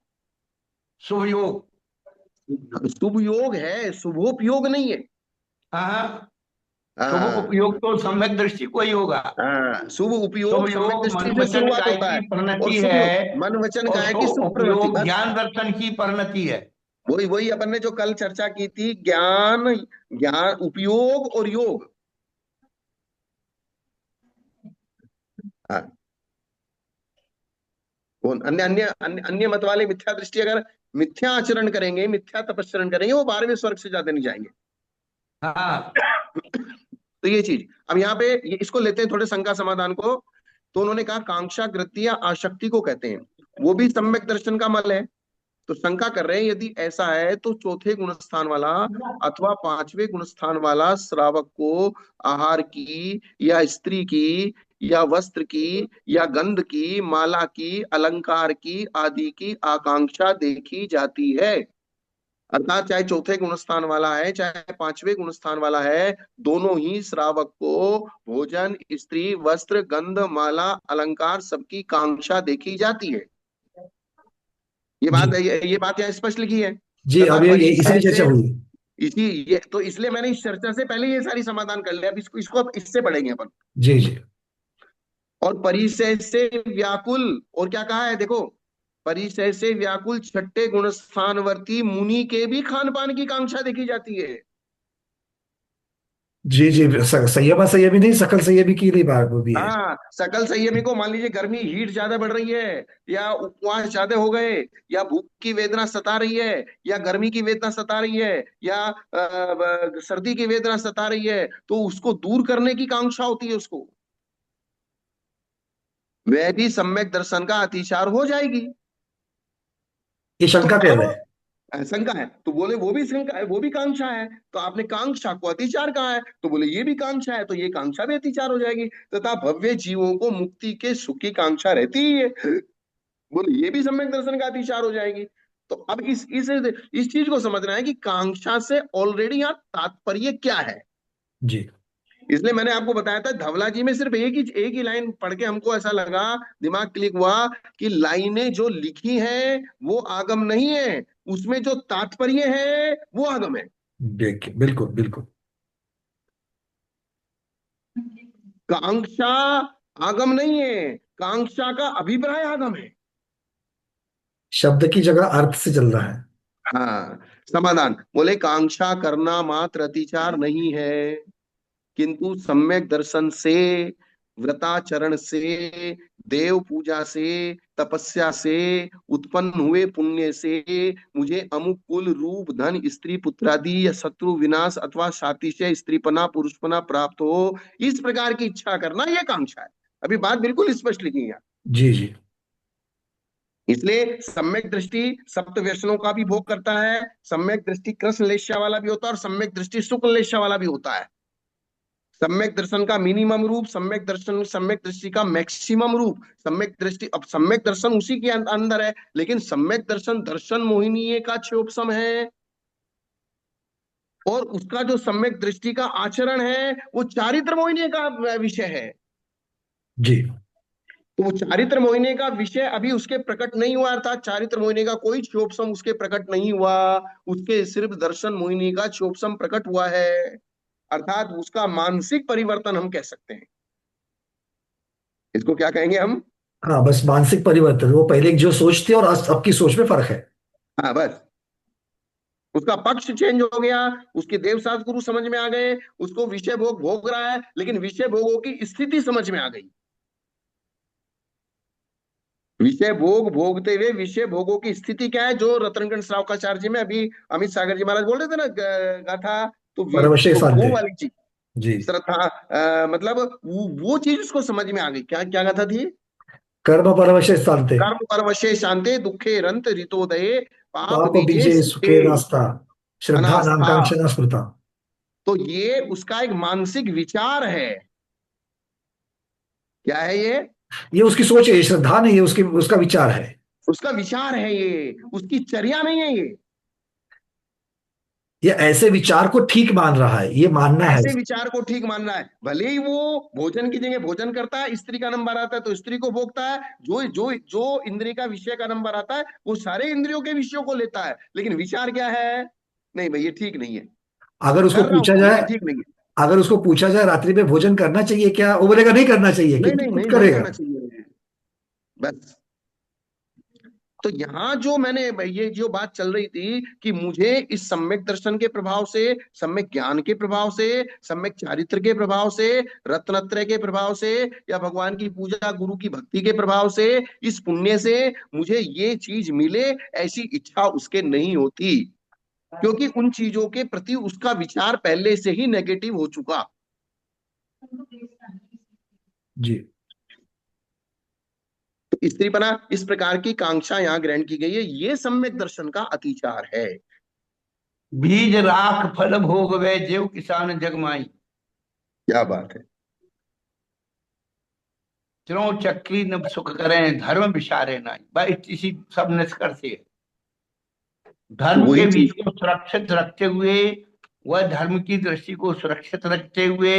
शुभ योग। शुभ योग है, शुभोपयोग नहीं है। हाँ, शुभ हाँ उपयोग तो सम्यक दृष्टि को ही होगा। हाँ, शुभ शुभ उपयोग सम्यक योग दृष्टि मन से वचन शुरुआत काय होता है। की और परिणति शुभ योग है, मन वचन और काय की शुभ शुभ प्रवृत्ति, उपयोग बस। ज्ञान दर्शन की परिणति है। वही वही अपन ने जो कल चर्चा की थी, ज्ञान, ज्ञान उपयोग और योग। हाँ, कौन अन्य अन्य अन्य अन्य मत वाले मिथ्या दृष्टि, अगर मिथ्या आचरण करेंगे, मिथ्या तपस्चरण करेंगे, वो 12वें स्वर्ग से ज्यादा नहीं जाएंगे। हाँ, तो ये चीज अब यहाँ पे इसको लेते हैं थोड़े शंका समाधान को। तो उन्होंने कहा कांक्षा वृत्ति या आसक्ति को कहते हैं, वो भी सम्यक दर्शन का मल है। तो शंका कर रहे हैं यदि ऐसा है तो चौथे गुण स्थान वाला अथवा पांचवें गुण स्थान वाला श्रावक को आहार की या स्त्री की या वस्त्र की या गंध की, माला की, अलंकार की आदि की आकांक्षा देखी जाती है। अर्थात चाहे चौथे गुण स्थान वाला है चाहे पांचवें गुण स्थान वाला है, दोनों ही श्रावक को भोजन, स्त्री, वस्त्र, गंध, माला, अलंकार सबकी कांक्षा देखी जाती है। जी ये बात यहाँ स्पष्ट लिखी है। जी, तथा अब ये इसी परिचय की चर्चा से, हुई। इसी ये तो इसलिए मैंने इस चर्चा से पहले ये सारी समाधान कर लिया। अब इसको अब इससे पढ़ेंगे अपन। जी जी और परिचय से व्याकुल, और क्या कहा है देखो, परिचय से व्याकुल छठे गुण स्थानवर्ती मुनि के भी खान पान की कांक्षा देखी जाती है। जी जी, संयमा संयमी नहीं, सकल संयमी की नहीं बात वो भी है। हाँ, सकल संयमी को मान लीजिए गर्मी हीट ज्यादा बढ़ रही है, या उपवास ज्यादा हो गए, या भूख की वेदना सता रही है, या गर्मी की वेदना सता रही है, या सर्दी की वेदना सता रही है, तो उसको दूर करने की कांक्षा होती है उसको, वह भी सम्यक दर्शन का अतिचार हो जाएगी। ये तो शंका कर अब रहे हैं। शंका है तो बोले वो भी शंका है, वो भी कांक्षा है, तो आपने कांक्षा को अतिचार कहा है, तो बोले ये भी कांक्षा है, तो ये कांक्षा भी अतिचार हो जाएगी। तथा भव्य जीवों को मुक्ति के सुख की कांक्षा रहती ही है, बोले ये भी सम्यक दर्शन का अतिचार हो जाएगी। तो अब इस चीज को समझना है कि कांक्षा से ऑलरेडी यहाँ तात्पर्य क्या है। जी इसलिए मैंने आपको बताया था धवला जी में सिर्फ एक ही लाइन पढ़ के हमको ऐसा लगा, दिमाग क्लिक हुआ कि लाइनें जो लिखी हैं वो आगम नहीं है, उसमें जो तात्पर्य है वो आगम है। देखिए, बिल्कुल बिल्कुल। कांक्षा आगम नहीं है, कांक्षा का अभिप्राय आगम है। शब्द की जगह अर्थ से चल रहा है। हाँ, समाधान बोले कांक्षा करना मात्र अतिचार नहीं है, किंतु सम्यक दर्शन से, व्रताचरण से, देव पूजा से, तपस्या से, उत्पन्न हुए पुण्य से मुझे अमुक कुल रूप धन स्त्री पुत्रादि या शत्रु विनाश अथवा सातिशय स्त्रीपना पुरुषपना प्राप्त हो, इस प्रकार की इच्छा करना यह कांक्षा है। अभी बात बिल्कुल स्पष्ट लिखी है। जी जी इसलिए सम्यक दृष्टि सप्त व्यसनों का भी भोग करता है, सम्यक दृष्टि कृष्ण लेश्या वाला भी होता है, और सम्यक दृष्टि शुक्ल लेश्या वाला भी होता है। सम्यक दर्शन का मिनिमम रूप, सम्यक दर्शन सम्यक दृष्टि का मैक्सिमम रूप, सम्यक दृष्टि, अब सम्यक दर्शन उसी के अंदर है, लेकिन सम्यक दर्शन दर्शन मोहिनीय का क्षोभसम है, और उसका जो सम्यक दृष्टि का आचरण है वो चारित्र मोहिनी का विषय है। जी। तो वो चारित्र मोहिनी का विषय अभी उसके प्रकट नहीं हुआ, अर्थात चारित्र मोहिनी का कोई क्षोभसम उसके प्रकट नहीं हुआ, उसके सिर्फ दर्शन मोहिनी का क्षोभसम प्रकट हुआ है, अर्थात उसका मानसिक परिवर्तन हम कह सकते हैं। इसको क्या कहेंगे हम? हाँ, बस मानसिक परिवर्तन, वो पहले जो सोच थी और अब की सोच में फर्क है। हाँ बस, उसका पक्ष चेंज हो गया, उसके देवसास गुरु समझ में आ गए, उसको विषय भोग भोग रहा है, लेकिन विषय भोगों की स्थिति समझ में आ गई। विषय भोग भोगते हुए विषय भोगों की स्थिति क्या है, जो रत्नगण श्रावकाचार्य जी में अभी अमित सागर जी महाराज बोल रहे थे ना, गाथा, तो परवशे तो वो शांति। वाली चीज, जी। श्रद्धा, मतलब वो चीज उसको समझ में आ गई। क्या क्या गाथा थी? कर्म परवशे शांति। कर्म परवशे शांते दुखे रंत ऋतोदये, पाप पाप बीजे बीजे सुखे सुखे नास्ता। श्रद्धा नाम अनास्था। कांक्षना स्मृता। तो ये उसका एक मानसिक विचार है। क्या है ये? ये उसकी सोच है, ये श्रद्धा नहीं है, उसकी उसका विचार है। उसका विचार है, ये उसकी चर्या नहीं है ये। ये ऐसे विचार को ठीक मान रहा है, ये मानना है ऐसे उसको। विचार को ठीक मान रहा है, भले ही वो भोजन की जगह भोजन करता है, स्त्री का नंबर आता है तो स्त्री को भोगता है, जो जो जो इंद्रिय का विषय का नंबर आता है वो सारे इंद्रियों के विषयों को लेता है, लेकिन विचार क्या है? नहीं भाई ये ठीक नहीं है, अगर उसको कर रहा पूछा हूं जाए लेकिन ठीक नहीं है। अगर उसको पूछा जाए रात्रि में भोजन करना चाहिए क्या, वो बोलेगा नहीं करना चाहिए, नहीं क्योंकि नहीं खुद नहीं नहीं करेगा। करना चाहिए, बस। तो यहाँ जो मैंने ये जो बात चल रही थी कि मुझे इस सम्यक दर्शन के प्रभाव से, सम्यक ज्ञान के प्रभाव से, सम्यक चारित्र के प्रभाव से, रत्नत्रय के प्रभाव से, या भगवान की पूजा गुरु की भक्ति के प्रभाव से, इस पुण्य से मुझे ये चीज मिले, ऐसी इच्छा उसके नहीं होती, क्योंकि उन चीजों के प्रति उसका विचार पहले से ही नेगेटिव हो चुका। जी तो स्त्रीपना इस प्रकार की कांक्षा यहाँ ग्रहण की गई है, ये सम्यक दर्शन का अतिचार है। बीज राख फल भोग वे जेव किसान जगमाई। क्या बात है! त्यों चक्री न सुख करें धर्म विचारे नाई। बस इसी सब निष्कर्ष से धर्म के वही बीज चीज। को सुरक्षित रखते हुए, वह धर्म की दृष्टि को सुरक्षित रखते हुए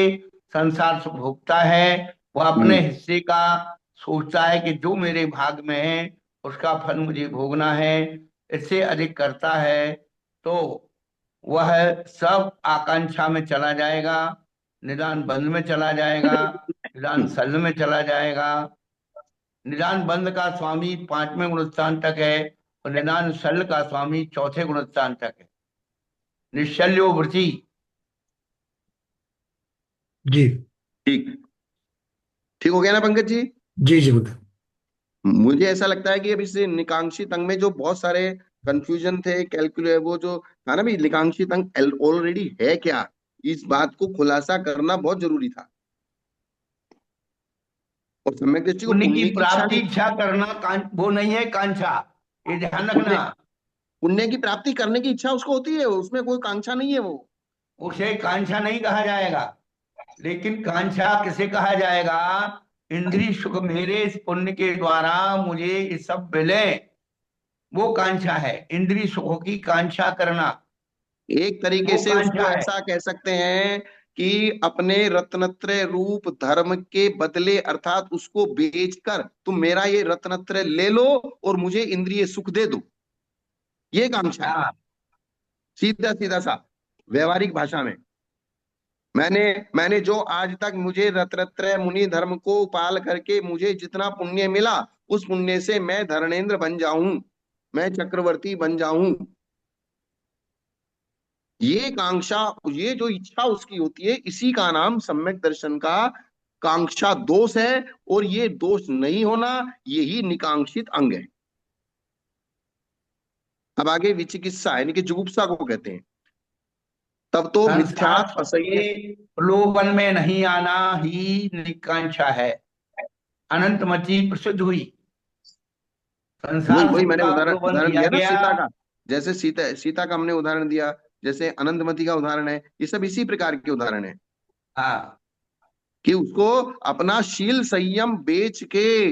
संसार सुख भोगता है। वह अपने हम्म हिस्से का सोचता है कि जो मेरे भाग में है उसका फल मुझे भोगना है, इससे अधिक करता है तो वह सब आकांक्षा में चला जाएगा, निदान बंध में चला जाएगा, निदान सल में चला जाएगा। निदान बंध का स्वामी पांचवें गुणस्थान तक है और निदान सल का स्वामी चौथे गुणस्थान तक है। निश्चल्यो वृत्ति। जी ठीक, ठीक हो गया ना पंकज जी? जी जी बुद्ध। मुझे ऐसा लगता है कि अब इस निकांक्षित अंग में जो बहुत सारे कंफ्यूजन थे, कैलकुलेट वो जो था ना भी, निकांक्षित अंग ऑलरेडी है क्या, इस बात को खुलासा करना बहुत जरूरी था। और सम्यक दृष्टि को पुण्य की पुण्य की इच्छा प्राप्ति नहीं, इच्छा करना वो नहीं है कांक्षा, ये ध्यान पुण्य रखना। पुण्य की प्राप्ति करने की इच्छा उसको होती है, उसमें कोई कांक्षा नहीं है वो। उसे कांक्षा नहीं कहा जाएगा, लेकिन कांक्षा किसे कहा जाएगा? इंद्रिय सुख मेरे इस पुण्य के द्वारा मुझे ये सब मिले, वो कांक्षा है। इंद्रिय सुखों की कांक्षा करना एक तरीके वो से कांक्षा उसको है। ऐसा कह सकते हैं कि अपने रत्नत्रय रूप धर्म के बदले, अर्थात उसको बेचकर तुम मेरा ये रत्नत्रय ले लो और मुझे इंद्रिय सुख दे दो, ये कांक्षा है। हाँ सीधा सीधा सा व्यवहारिक भाषा में, मैंने मैंने जो आज तक मुझे रत्नत्रय मुनि धर्म को पाल करके मुझे जितना पुण्य मिला, उस पुण्य से मैं धर्मेंद्र बन जाऊं, मैं चक्रवर्ती बन जाऊं, ये कांक्षा, ये जो इच्छा उसकी होती है, इसी का नाम सम्यक दर्शन का कांक्षा दोष है। और ये दोष नहीं होना, यही निकांक्षित अंग है। अब आगे विचिकित्सा यानी कि जुगुप्सा को कहते हैं। तब तो संसार मिथ्यात सुख असह्य, के प्रलोभन में नहीं आना ही निकांक्षा है। अनंत मची प्रसिद्ध हुई। वही संसार वही सुख मैंने का उदाहरण प्रलोभन उदाहरण दिया दिया ना गया। सीता का, जैसे सीता सीता का हमने उदाहरण दिया, जैसे अनंतमती का उदाहरण है, ये सब इसी प्रकार के उदाहरण है हाँ कि उसको अपना शील संयम बेच के,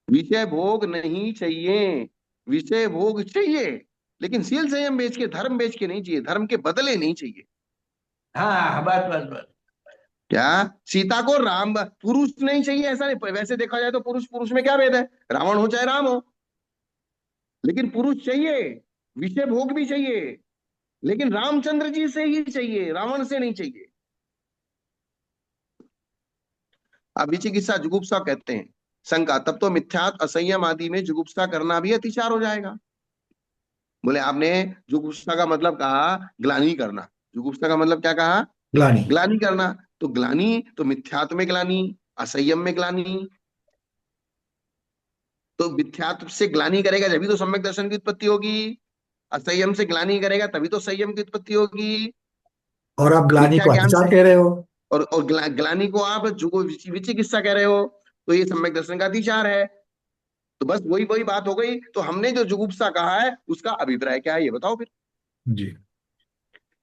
विषय भोग नहीं चाहिए, विषय भोग चाहिए लेकिन शील संयम बेच के, धर्म बेच के नहीं चाहिए, धर्म के बदले नहीं चाहिए। हाँ, बस बस बस। क्या सीता को राम पुरुष नहीं चाहिए ऐसा नहीं, वैसे देखा जाए तो पुरुष पुरुष में क्या भेद है, रावण हो चाहे राम हो, लेकिन पुरुष चाहिए, विषय भोग भी चाहिए, लेकिन रामचंद्र जी से ही चाहिए, रावण से नहीं चाहिए। अब विचिकित्सा जुगुप्सा कहते हैं शंका, तब तो मिथ्यात असंयम आदि में जुगुप्सा करना भी अतिचार हो जाएगा। बोले आपने जुगुप्सा का मतलब कहा ग्लानि करना, जुगुप्सा का मतलब क्या कहा? ग्लानि। ग्लानि करना। तो ग्लानि तो मिथ्यात्व में ग्लानि, असंयम में ग्लानि, तो मिथ्यात्व से ग्लानि करेगा जब तो सम्यक दर्शन की उत्पत्ति होगी, असंयम से ग्लानि करेगा तभी तो संयम की उत्पत्ति होगी, और आप ग्लानि मिथ्या को ज्ञान अतिचार से। कह रहे हो। और ग्लानि को आप जुगो विचिकित्सा कह रहे हो, तो ये सम्यक दर्शन का अतिचार है। तो बस वही वही बात हो गई। तो हमने जो जुगुप्सा कहा है उसका अभिप्राय क्या है ये बताओ फिर। जी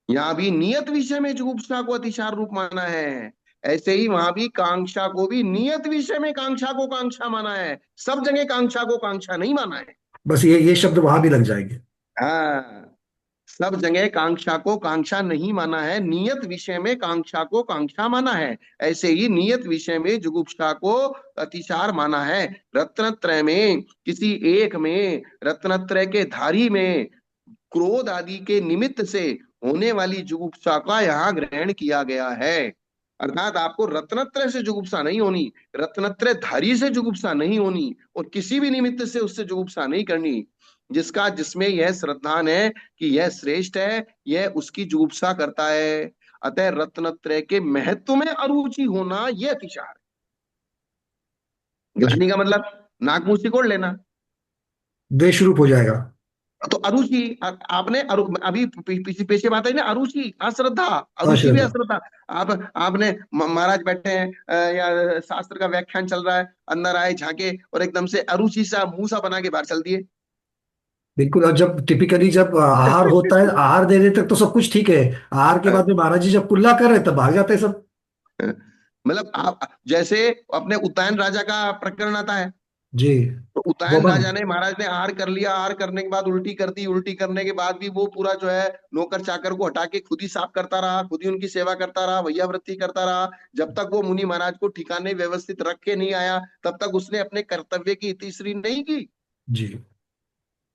यहाँ भी नियत विषय में जुगुप्सा को अतिचार रूप माना है, ऐसे ही वहां भी कांक्षा को भी नियत विषय में कांक्षा को कांक्षा माना है, सब जगह कांक्षा को कांक्षा नहीं माना है। बस ये शब्द वहां भी लग जाएंगे। हाँ, सब जगह कांक्षा को कांक्षा नहीं माना है, नियत विषय में कांक्षा को कांक्षा माना है। ऐसे ही नियत विषय में जुगुप्सा को अतिचार माना है। रत्नत्रय में किसी एक में, रत्नत्रय के धारी में क्रोध आदि के निमित्त से होने वाली जुगुप्सा का यहाँ ग्रहण किया गया है। अर्थात आपको रत्नत्रय से जुगुप्सा नहीं होनी, रत्नत्रय धारी से जुगुप्सा नहीं होनी, और किसी भी निमित्त से उससे जुगुप्सा नहीं करनी। जिसका जिसमें यह श्रद्धान है कि यह श्रेष्ठ है, यह उसकी जुगुप्सा करता है। अतः रत्नत्रय के महत्व में अरुचि होना यह अतिचार है। जी ग्लानि का मतलब नाक मुंह सिकोड़ लेना, द्वेष रूप हो जाएगा। तो अरुचि आपने अभी पीछे पीछे बात है ना, अरुचि अश्रद्धा, अरुचि भी अश्रद्धा। अश्रद्धा। आप आपने महाराज बैठे हैं, या शास्त्र का व्याख्यान चल रहा है, अंदर आए झांके और एकदम से अरुचि सा मुंह सा बना के बाहर चल दिए। बिल्कुल। और जब टिपिकली जब आहार होता है, आहार देने तक तो सब कुछ ठीक है। आहार के बाद में महाराज जी जब कुल्ला कर रहे हैं तब भाग जाते हैं सब। मतलब आप जैसे अपने उद्यान राजा का प्रकरण आता है, जी तो उतायन गोमन। राजा ने, महाराज ने आहार कर लिया, आहार करने के बाद उल्टी कर दी, उल्टी करने के बाद भी वो पूरा जो है नौकर चाकर को हटा के खुद ही साफ करता रहा, खुद ही उनकी सेवा करता रहा, वैयावृत्ति करता रहा, जब तक वो मुनि महाराज को ठिकाने व्यवस्थित रख के नहीं आया, तब तक उसने अपने कर्तव्य की तीसरी नहीं की। जी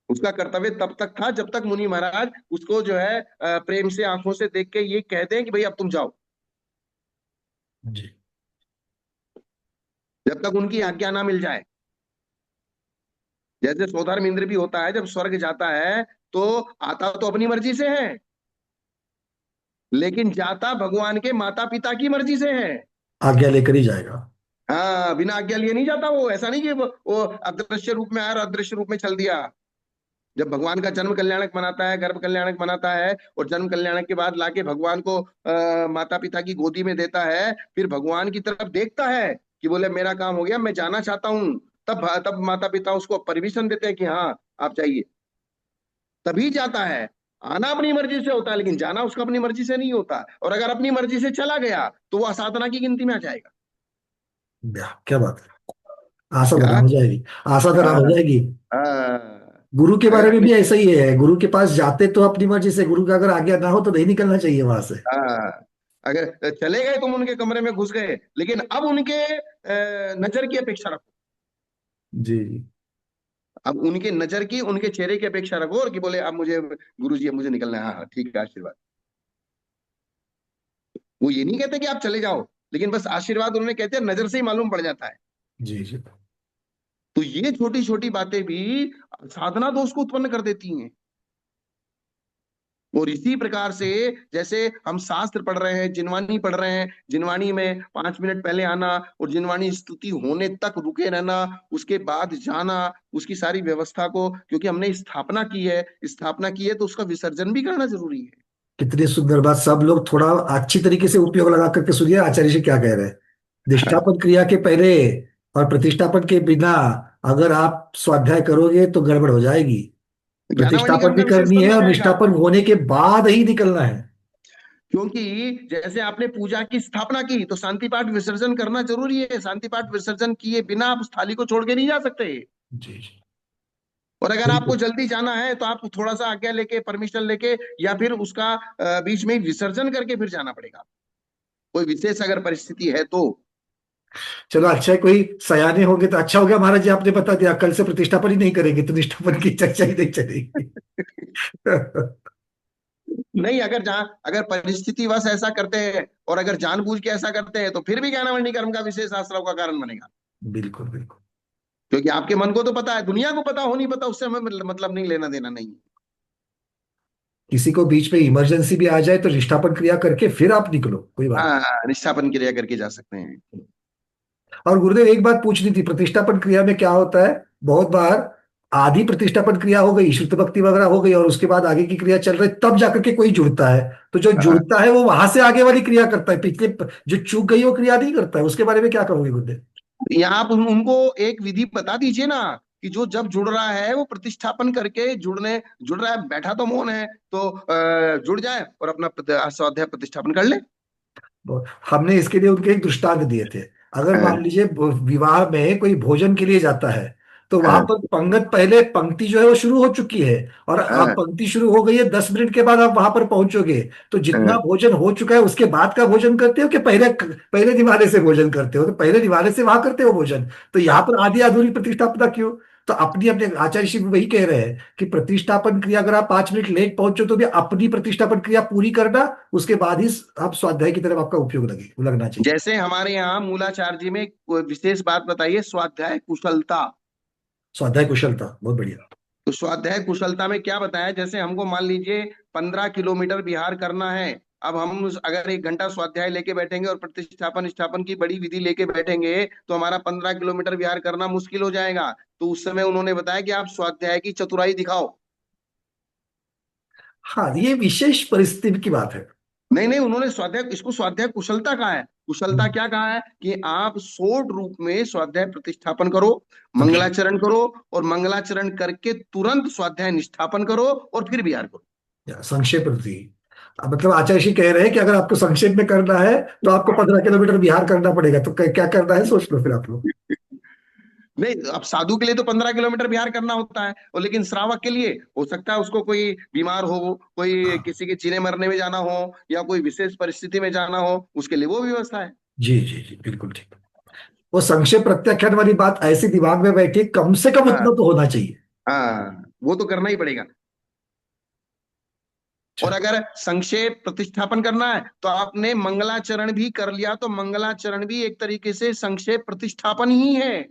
उसका कर्तव्य तब तक था जब तक मुनि महाराज उसको जो है प्रेम से आंखों से देख के ये कहते हैं कि भाई अब तुम जाओ, जी। जब तक उनकी आज्ञा ना मिल जाए। जैसे सौधर्म इंद्र भी होता है, जब स्वर्ग जाता है तो आता तो अपनी मर्जी से है, लेकिन जाता भगवान के माता पिता की मर्जी से है। आज्ञा लेकर ही जाएगा। हाँ, बिना आज्ञा लिए नहीं जाता वो। ऐसा नहीं कि वो अदृश्य रूप में आया और अदृश्य रूप में चल दिया। जब भगवान का जन्म कल्याणक बनाता है, गर्भ कल्याणक बनाता है, और जन्म कल्याणक के बाद लाके भगवान को माता पिता की गोदी में देता है, फिर भगवान की तरफ देखता है कि बोले मेरा काम हो गया, मैं जाना चाहता हूँ, तब तब माता पिता उसको परमिशन देते हैं कि हाँ आप जाइए, तभी जाता है। आना अपनी मर्जी से होता है, लेकिन जाना उसका अपनी मर्जी से नहीं होता। और अगर अपनी मर्जी से चला गया तो वो असाधना की गिनती में आ जाएगा। क्या बात है। आसाधना क्या? हो जाएगी। आसाधना हो हाँ, जाएगी। हाँ। गुरु के अगर बारे में अपनी, भी ऐसा ही है। गुरु के पास जाते तो अपनी मर्जी से, गुरु का अगर आज्ञा ना हो तो नहीं निकलना चाहिए वहां से। हाँ, अगर चले गए तुम उनके कमरे में घुस गए, लेकिन अब उनके नजर की अपेक्षा रखो। जी जी। अब उनके नजर की, उनके चेहरे की अपेक्षा रखो, और कि बोले अब मुझे गुरु जी, अब मुझे निकलना है, हाँ हाँ ठीक है, आशीर्वाद। वो ये नहीं कहते कि आप चले जाओ, लेकिन बस आशीर्वाद उन्होंने कहते हैं, नजर से ही मालूम पड़ जाता है। जी जी। तो ये छोटी छोटी बातें भी साधना दोष को उत्पन्न कर देती हैं। और इसी प्रकार से, जैसे हम शास्त्र पढ़ रहे हैं, जिनवाणी पढ़ रहे हैं, जिनवाणी में 5 मिनट पहले आना और जिनवाणी स्तुति होने तक रुके रहना, उसके बाद जाना, उसकी सारी व्यवस्था को, क्योंकि हमने स्थापना की है, स्थापना की है तो उसका विसर्जन भी करना जरूरी है। कितनी सुंदर बात। सब लोग थोड़ा अच्छी तरीके से उपयोग लगा करके सुनिए आचार्य जी क्या कह रहे हैं। निष्ठापन क्रिया के पहले और प्रतिष्ठापन के बिना अगर आप स्वाध्याय करोगे तो गड़बड़ हो जाएगी। ज्ञानावली प्रतिष्ठापन क्रम भी का करनी विशेषता है मिल और जाएगा। निष्ठापन होने के बाद ही निकलना है। क्योंकि जैसे आपने पूजा की स्थापना की तो शांति पाठ विसर्जन करना जरूरी है। शांति पाठ विसर्जन किए बिना आप उस थाली को छोड़ के नहीं जा सकते। जी जी। और अगर आपको बिल्कुल। जल्दी जाना है तो आप थोड़ा सा आज्ञा लेके, परमिशन लेके, या फिर उसका बीच में ही विसर्जन करके फिर जाना पड़ेगा, कोई विशेष अगर परिस्थिति है तो। चलो अच्छा है, कोई सयाने होंगे तो अच्छा हो गया। महाराज जी आपने बता दिया, कल से प्रतिष्ठापन ही नहीं करेंगे तो निष्ठापन की चर्चा ही नहीं चलेगी। नहीं, अगर परिस्थिति वश ऐसा करते हैं और अगर जानबूझ के ऐसा करते हैं तो फिर भी ज्ञानावली कर्म का विशेष आश्रव का कारण बनेगा। बिल्कुल बिल्कुल। क्योंकि आपके मन को तो पता है, दुनिया को पता हो नहीं पता उससे हमें मतलब नहीं, लेना देना नहीं है। किसी को बीच में इमरजेंसी भी आ जाए तो निष्ठापन क्रिया करके फिर आप निकलो, कोई बात हाँ, निष्ठापन क्रिया करके जा सकते हैं। नहीं। और गुरुदेव एक बात पूछनी थी, प्रतिष्ठापन क्रिया में क्या होता है, बहुत बार आधी प्रतिष्ठापन क्रिया हो गई, श्रुत भक्ति वगैरह हो गई, और उसके बाद आगे की क्रिया चल रही, तब जाकर के कोई जुड़ता है। तो जो हाँ, जुड़ता है वो वहां से आगे वाली क्रिया करता है, पिछले जो चूक गई वो क्रिया नहीं करता है। उसके बारे में क्या कहोगे गुरुदेव? यहाँ आप उनको एक विधि बता दीजिए ना, कि जो जब जुड़ रहा है वो प्रतिष्ठापन करके जुड़ रहा है, बैठा तो मौन है, तो जुड़ जाए और अपना स्वाध्याय प्रतिष्ठापन कर ले। हमने इसके लिए उनके एक दृष्टांत दिए थे। अगर मान हाँ, लीजिए विवाह में कोई भोजन के लिए जाता है, तो वहां हाँ, पर पंगत, पहले पंक्ति जो है वो शुरू हो चुकी है, और अब हाँ, पंक्ति शुरू हो गई है, 10 मिनट के बाद आप वहां पर पहुंचोगे। तो जितना हाँ। भोजन हो चुका है उसके बाद का भोजन करते हो कि पहले पहले निवाले से भोजन करते हो? तो पहले निवाले से वहां करते हो भोजन। तो यहाँ पर आधी अधूरी प्रतिष्ठापना क्यों? तो अपनी अपने आचार्य श्री वही कह रहे हैं कि प्रतिष्ठापन क्रिया अगर आप 5 मिनट लेट पहुंचो तो भी अपनी प्रतिष्ठापन क्रिया पूरी करना, उसके बाद ही आप स्वाध्याय की तरफ आपका उपयोग लगना चाहिए। जैसे हमारे यहाँ मूलाचार्य जी में एक विशेष बात बताइए, स्वाध्याय कुशलता। स्वाध्याय कुशलता बहुत बढ़िया। तो स्वाध्याय कुशलता में क्या बताया, जैसे हमको मान लीजिए 15 किलोमीटर बिहार करना है। अब हम अगर 1 घंटा स्वाध्याय लेके बैठेंगे और प्रतिष्ठापन स्थापन की बड़ी विधि लेके बैठेंगे तो हमारा 15 किलोमीटर बिहार करना मुश्किल हो जाएगा। तो उस समय उन्होंने बताया कि आप स्वाध्याय की चतुराई दिखाओ। हाँ, ये विशेष परिस्थिति की बात है। नहीं नहीं, उन्होंने स्वाध्याय, इसको स्वाध्याय कुशलता कहा है। कुशलता क्या कहा है कि आप शॉर्ट रूप में स्वाध्याय प्रतिष्ठापन करो, संक्षेप। मंगलाचरण करो, और मंगलाचरण करके तुरंत स्वाध्याय निष्ठापन करो और फिर बिहार करो। संक्षेप थी। मतलब आचार्य जी कह रहे हैं कि अगर आपको संक्षेप में करना है तो आपको 15 किलोमीटर बिहार करना पड़ेगा। तो क्या करना है सोच लो फिर आप लोग। नहीं, अब साधु के लिए तो 15 किलोमीटर बिहार करना होता है, और लेकिन श्रावक के लिए हो सकता है उसको कोई बीमार हो, कोई हाँ। किसी के जीने मरने में जाना हो, या कोई विशेष परिस्थिति में जाना हो, उसके लिए वो भी व्यवस्था है। जी जी जी, बिल्कुल ठीक। वो संक्षेप प्रत्याख्यान वाली बात ऐसी दिमाग में बैठी, कम से कम हाँ उतना तो होना चाहिए। हाँ, वो तो करना ही पड़ेगा। और अच्छा। अगर संक्षेप प्रतिष्ठापन करना है तो आपने मंगलाचरण भी कर लिया, तो मंगलाचरण भी एक तरीके से संक्षेप प्रतिष्ठापन ही है।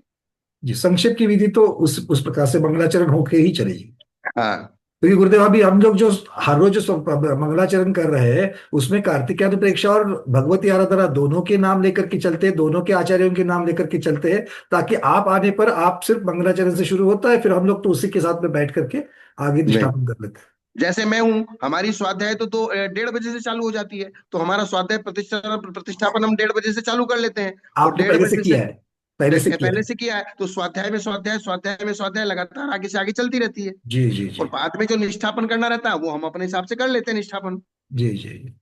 जी, संक्षेप की विधि तो उस प्रकार से मंगलाचरण होके ही चलेगी। हाँ क्योंकि गुरुदेव अभी हम लोग जो हर रोज जो मंगलाचरण कर रहे हैं, उसमें कार्तिकेय प्रेक्षा और भगवती आराधना दोनों के नाम लेकर के चलते हैं, दोनों के आचार्यों के नाम लेकर के चलते हैं, ताकि आप आने पर आप सिर्फ मंगलाचरण से शुरू होता है, फिर हम लोग तो उसी के साथ में बैठ करके आगे नहीं, निष्ठापन कर लेते हैं। जैसे मैं हूं, हमारी स्वाध्याय तो 1:30 बजे से चालू हो जाती है, तो हमारा स्वाध्याय प्रतिष्ठापन हम 1:30 बजे से चालू कर लेते हैं। और आपने डेढ़ पहले से बजे से किया है, पहले से किया पहले है। से किया है, तो स्वाध्याय में स्वाध्याय, स्वाध्याय में स्वाध्याय लगातार आगे से आगे चलती रहती है। जी जी और जी बाद में जो निष्ठापन करना रहता है वो हम अपने हिसाब से कर लेते हैं निष्ठापन। जी जी जी।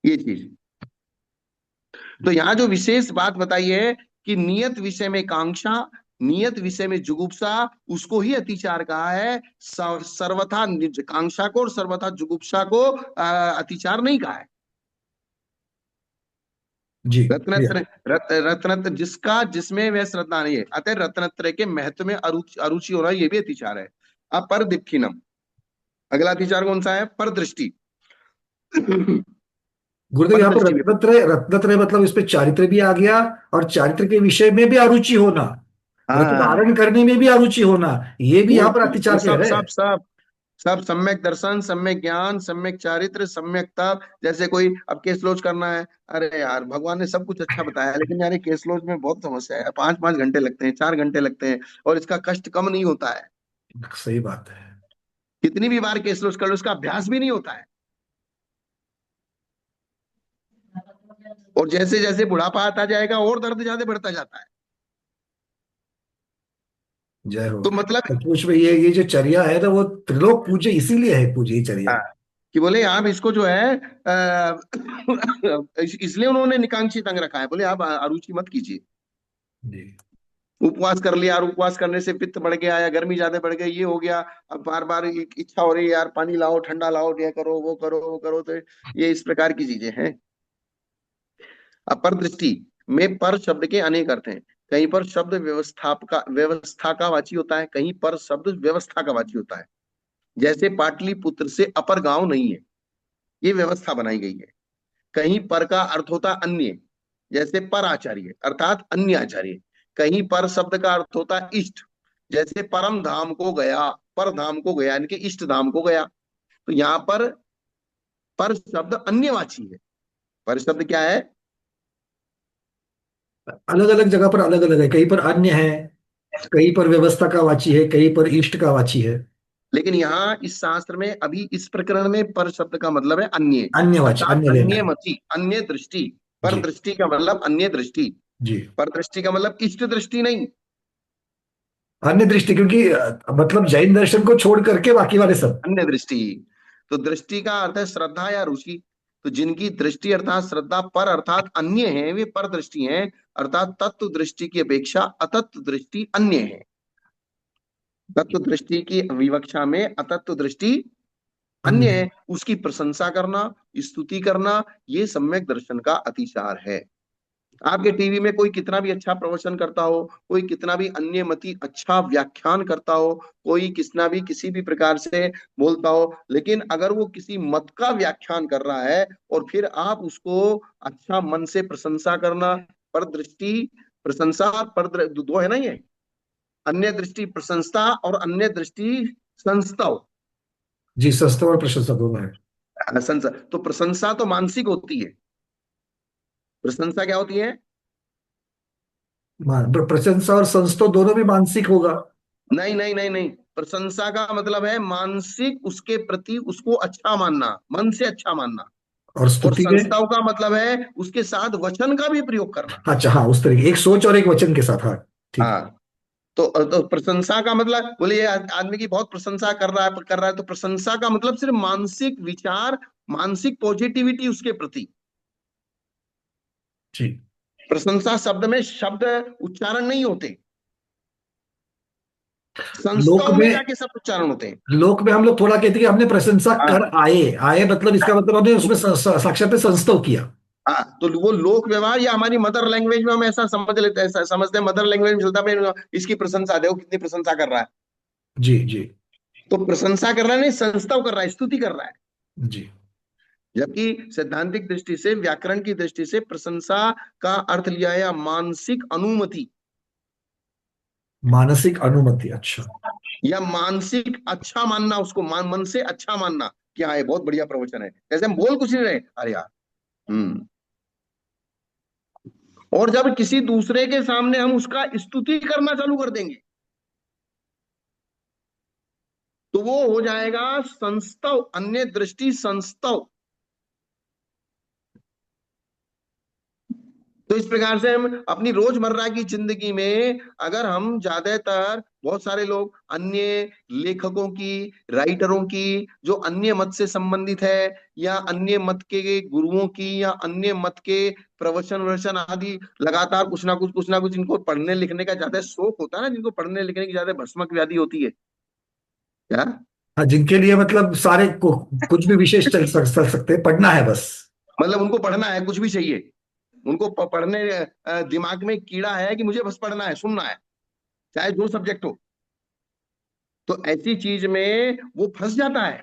ये चीज। तो यहाँ जो विशेष बात बताई है कि नियत विषय में कांक्षा, नियत विषय में जुगुप्सा, उसको ही अतिचार कहा है। सर्वथा कांक्षा को और सर्वथा जुगुप्सा को अतिचार नहीं कहा है। जी रत्नत्र रत्नत्र जिसका जिसमें वह श्रद्धा नहीं है, अतः रत्नत्र के महत्व में अरुचि होना, ये भी अतिचार है। अब पर दीप्खिनम, अगला अतिचार कौन सा है? पर दृष्टि। गुरुदेव पर यहाँ पर दृष्टि भी। रत्नत्रय, रत्नत्रय मतलब इस पे चारित्र भी आ गया, और चारित्र के विषय में भी अरुचि होना, व्रत हाँ, धारण करने में भी अरुचि होना, ये भी यहाँ पर वो अतिचार कह सब रहे सब हैं। सब सब सम्यक दर्शन, सम्यक ज्ञान, सम्यक चारित्र, सम्यक तप। जैसे कोई अब केस लॉज करना है, अरे यार भगवान ने सब कुछ अच्छा बताया है, लेकिन यार ये केस लॉज में बहुत समस्या है, 5-5 घंटे लगते हैं, 4 घंटे लगते हैं, और इसका कष्ट कम नहीं होता है। सही बात है। कितनी भी बार केस लॉज कर लो, उसका अभ्यास भी नहीं होता है। और जैसे जैसे बुढ़ापा आता जाएगा और दर्द ज्यादा बढ़ता जाता है। जय हो। तो मतलब, सचमुच में ये जो चर्या है ना, वो त्रिलोक पूज्य इसीलिए है, पूज्य ये चर्या। हाँ, कि बोले आप इसको जो है इसलिए उन्होंने निकांक्षित अंग रखा है, बोले आप अरुचि मत कीजिए। जी उपवास कर लिया, और उपवास करने से पित्त बढ़ गया या गर्मी ज्यादा बढ़ गई, ये हो गया, अब बार बार इच्छा हो रही है यार पानी लाओ, ठंडा लाओ, ये करो वो करो वो करो, तो ये इस प्रकार की चीजें हैं। अपर दृष्टि में पर शब्द के अनेक अर्थ हैं। कहीं पर शब्द व्यवस्था का वाची होता है, कहीं पर शब्द व्यवस्था का वाची होता है। जैसे पाटलिपुत्र से अपर गांव नहीं है, ये व्यवस्था बनाई गई है। कहीं पर का अर्थ होता अन्य, जैसे पर आचार्य अर्थात अन्य आचार्य। कहीं पर शब्द का अर्थ होता इष्ट, जैसे परम धाम को गया, पर धाम को गया यानी कि इष्ट धाम को गया। तो यहाँ पर शब्द अन्यवाची है। पर शब्द क्या है? अलग अलग जगह पर अलग अलग है, कहीं पर अन्य है, कहीं पर व्यवस्था का वाची है, कहीं पर इष्ट का वाची है। लेकिन यहाँ इस शास्त्र में अभी इस प्रकरण में पर शब्द का मतलब है अन्य, अन्य वाची, अर्थात अन्य लेना अन्य है। मति, अन्य दृष्टि। पर जी दृष्टि का मतलब अन्य दृष्टि। जी। पर दृष्टि का मतलब इष्ट दृष्टि नहीं। अन्य दृष्टि, क्योंकि मतलब जैन दर्शन को छोड़ करके बाकी वाले सब। अन्य दृष्टि, तो दृष्टि का अर्थ है श्रद्धा या रुचि। तो जिनकी दृष्टि अर्थात श्रद्धा पर अर्थात अन्य है, वे पर दृष्टि हैं। अर्थात तत्व दृष्टि की अपेक्षा अतत्व दृष्टि अन्य है। तत्व दृष्टि की विवक्षा में अतत्व दृष्टि अन्य अन्य है। है। उसकी प्रशंसा करना, स्तुति करना, ये सम्यक दर्शन का अतिसार है। आपके टीवी में कोई कितना भी अच्छा प्रवचन करता हो, कोई कितना भी अन्य मति अच्छा व्याख्यान करता हो, कोई कितना भी किसी भी प्रकार से बोलता हो, लेकिन अगर वो किसी मत का व्याख्यान कर रहा है और फिर आप उसको अच्छा मन से प्रशंसा करना, पर दृष्टि प्रशंसा, दो है ना ये, अन्य दृष्टि प्रशंसा और अन्य दृष्टि संस्था। जी, सस्ता और प्रशंसा दोनों है। तो प्रशंसा तो मानसिक होती है, प्रशंसा क्या होती है? प्रशंसा और संस्तो दोनों भी मानसिक होगा। नहीं नहीं नहीं नहीं, प्रशंसा का मतलब है मानसिक, उसके प्रति उसको अच्छा मानना, मन से अच्छा मानना। और और स्तुति में। संस्थाओं का मतलब है उसके साथ वचन का भी प्रयोग करना। अच्छा हाँ, उस तरीके एक सोच और एक वचन के साथ, हाँ। ठीक। हाँ, तो प्रशंसा का मतलब, बोले ये आदमी की बहुत प्रशंसा कर रहा है, तो प्रशंसा का मतलब सिर्फ मानसिक विचार, मानसिक पॉजिटिविटी उसके प्रति। ठीक। प्रशंसा शब्द में शब्द उच्चारण नहीं होते, लोक संस्थाओं में में जाके सब उच्चारण होते हैं। लोक में हम लोग थोड़ा कहते हैं कि हमने प्रशंसा हाँ कर आए आए, मतलब इसका मतलब हमने उसमें साक्षात संस्तव किया। हाँ, तो वो लोक व्यवहार या हमारी मदर लैंग्वेज में हम ऐसा समझ लेते हैं, ऐसा समझते हैं मदर लैंग्वेज में चलता है, इसकी प्रशंसा, देखो कितनी प्रशंसा कर रहा है। जी जी तो प्रशंसा कर रहा है नहीं, संस्तव कर रहा है, स्तुति कर रहा है। जी। जबकि सैद्धांतिक दृष्टि से, व्याकरण की दृष्टि से प्रशंसा का अर्थ लिया है मानसिक अनुमति, मानसिक अनुमति, अच्छा। या मानसिक अच्छा मानना, उसको मन से अच्छा मानना कि हाँ ये बहुत बढ़िया प्रवचन है, जैसे हम बोल कुछ नहीं रहे, अरे यार। हम्म। और जब किसी दूसरे के सामने हम उसका स्तुति करना चालू कर देंगे, तो वो हो जाएगा संस्तव, अन्य दृष्टि संस्तव। तो इस प्रकार से हम अपनी रोजमर्रा की जिंदगी में, अगर हम ज्यादातर, बहुत सारे लोग अन्य लेखकों की, राइटरों की, जो अन्य मत से संबंधित है, या अन्य मत के गुरुओं की, या अन्य मत के प्रवचन वचन आदि, लगातार कुछ ना कुछ इनको पढ़ने लिखने का ज्यादा शौक होता है ना, जिनको पढ़ने लिखने की ज्यादा भस्मक व्याधि होती है क्या, हाँ, जिनके लिए मतलब सारे कुछ भी विशेष चल सकते हैं, पढ़ना है बस। मतलब उनको पढ़ना है, कुछ भी चाहिए उनको, पढ़ने, दिमाग में कीड़ा है कि मुझे बस पढ़ना है, सुनना है, चाहे जो सब्जेक्ट हो। तो ऐसी चीज में वो फंस जाता है।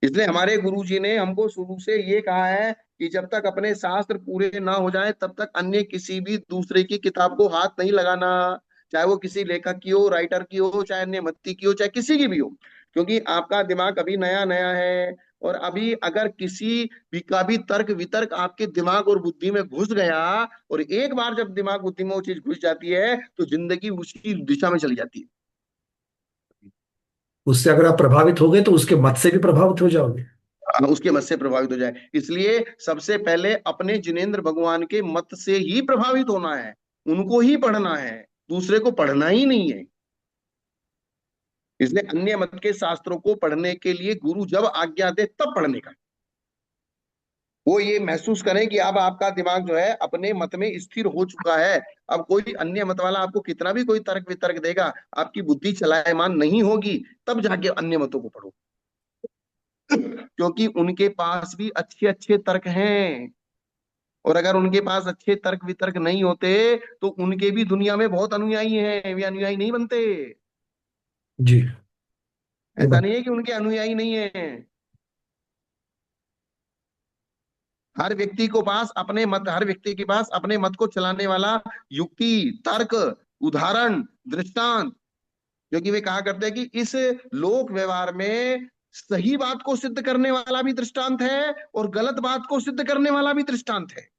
इसलिए हमारे गुरु जी ने हमको शुरू से ये कहा है कि जब तक अपने शास्त्र पूरे ना हो जाए, तब तक अन्य किसी भी दूसरे की किताब को हाथ नहीं लगाना, चाहे वो किसी लेखक की हो, राइटर की हो, चाहे अन्य मत्ती की हो, चाहे किसी की भी हो। क्योंकि आपका दिमाग अभी नया नया है, और अभी अगर किसी भी का भी तर्क वितर्क आपके दिमाग और बुद्धि में घुस गया, और एक बार जब दिमाग बुद्धि में वो चीज घुस जाती है, तो जिंदगी उसी दिशा में चली जाती है। उससे अगर आप प्रभावित हो गए तो उसके मत से भी प्रभावित हो जाओगे। उसके मत से प्रभावित हो जाए। इसलिए सबसे पहले अपने जिनेंद्र भगवान के मत से ही प्रभावित होना है, उनको ही पढ़ना है, दूसरे को पढ़ना ही नहीं है। इसलिए अन्य मत के शास्त्रों को पढ़ने के लिए गुरु जब आज्ञा दे तब पढ़ने का। वो ये महसूस करें कि अब आपका दिमाग जो है अपने मत में स्थिर हो चुका है। अब कोई अन्य मत वाला आपको कितना भी कोई तर्क वितर्क देगा, आपकी बुद्धि चलायमान नहीं होगी, तब जाके अन्य मतों को पढ़ो। क्योंकि उनके पास भी अच्छे अच्छे तर्क हैं, और अगर उनके पास अच्छे तर्क वितर्क नहीं होते, तो उनके भी दुनिया में बहुत अनुयायी हैं, वे अनुयायी नहीं बनते। जी। ये ऐसा बात। नहीं है कि उनके अनुयायी नहीं है। हर व्यक्ति के पास अपने मत को चलाने वाला युक्ति, तर्क, उदाहरण, दृष्टांत, क्योंकि वे कहा करते हैं कि इस लोक व्यवहार में सही बात को सिद्ध करने वाला भी दृष्टांत है, और गलत बात को सिद्ध करने वाला भी दृष्टांत है।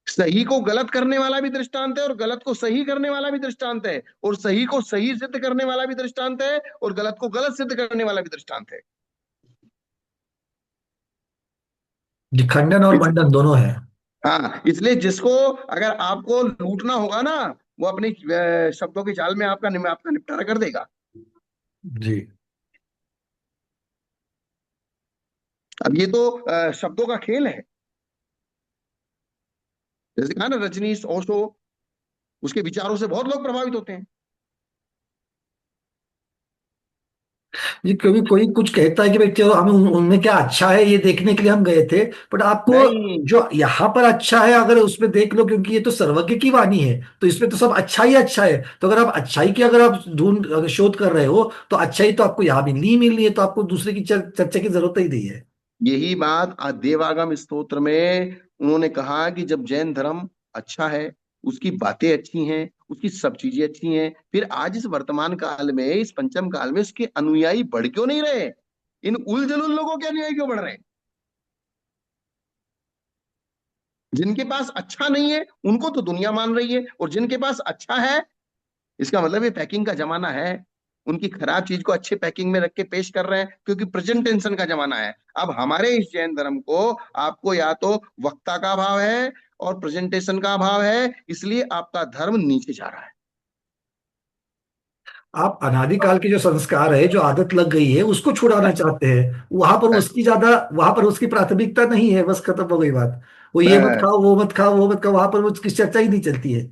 सही को गलत करने वाला भी दृष्टांत है, और गलत को सही करने वाला भी दृष्टांत है, और सही को सही सिद्ध करने वाला भी दृष्टांत है, और गलत को गलत सिद्ध करने वाला भी दृष्टांत है। जी, खंडन और मंडन दोनों है। हाँ, इसलिए जिसको, अगर आपको लूटना होगा ना, वो अपनी शब्दों की चाल में आपका निपटारा कर देगा। जी। अब ये तो शब्दों का खेल है। जैसे कहा ना, रजनीश ओशो, उसके विचारों से बहुत लोग प्रभावित होते हैं। जी, कभी कोई कुछ कहता है कि भाई चलो हमें उनमें क्या अच्छा है ये देखने के लिए हम गए थे, बट आपको नहीं, जो यहाँ पर अच्छा है अगर उसमें देख लो, क्योंकि ये तो सर्वज्ञ की वाणी है, तो इसमें तो सब अच्छा ही अच्छा है। तो अगर आप अच्छाई की अगर आप अगर शोध कर रहे हो, तो अच्छाई तो आपको यहाँ मिल रही है, तो आपको दूसरे की चर्चा की जरूरत ही नहीं है। यही बात देवागम स्तोत्र में उन्होंने कहा कि जब जैन धर्म अच्छा है, उसकी बातें अच्छी हैं, उसकी सब चीजें अच्छी हैं, फिर आज इस वर्तमान काल में, इस पंचम काल में उसके अनुयायी बढ़ क्यों नहीं रहे? इन उल जलुल लोगों के अनुयायी क्यों बढ़ रहे हैं? जिनके पास अच्छा नहीं है उनको तो दुनिया मान रही है, और जिनके पास अच्छा है, इसका मतलब ये पैकिंग का जमाना है। उनकी खराब चीज को अच्छे पैकिंग में रख के पेश कर रहे हैं, क्योंकि प्रेजेंटेशन का जमाना है। अब हमारे इस जैन धर्म को, आपको या तो वक्ता का अभाव है और प्रेजेंटेशन का अभाव है, इसलिए आपका धर्म नीचे जा रहा है। आप अनादिकाल के जो संस्कार है, जो आदत लग गई है, उसको छुड़ाना चाहते हैं, वहां पर उसकी प्राथमिकता नहीं है, बस खत्म हो गई बात। वो ये मत बस खाओ, वो मत खाओ, वो मत खाओ, वहां पर वो उसकी चर्चा ही नहीं चलती है।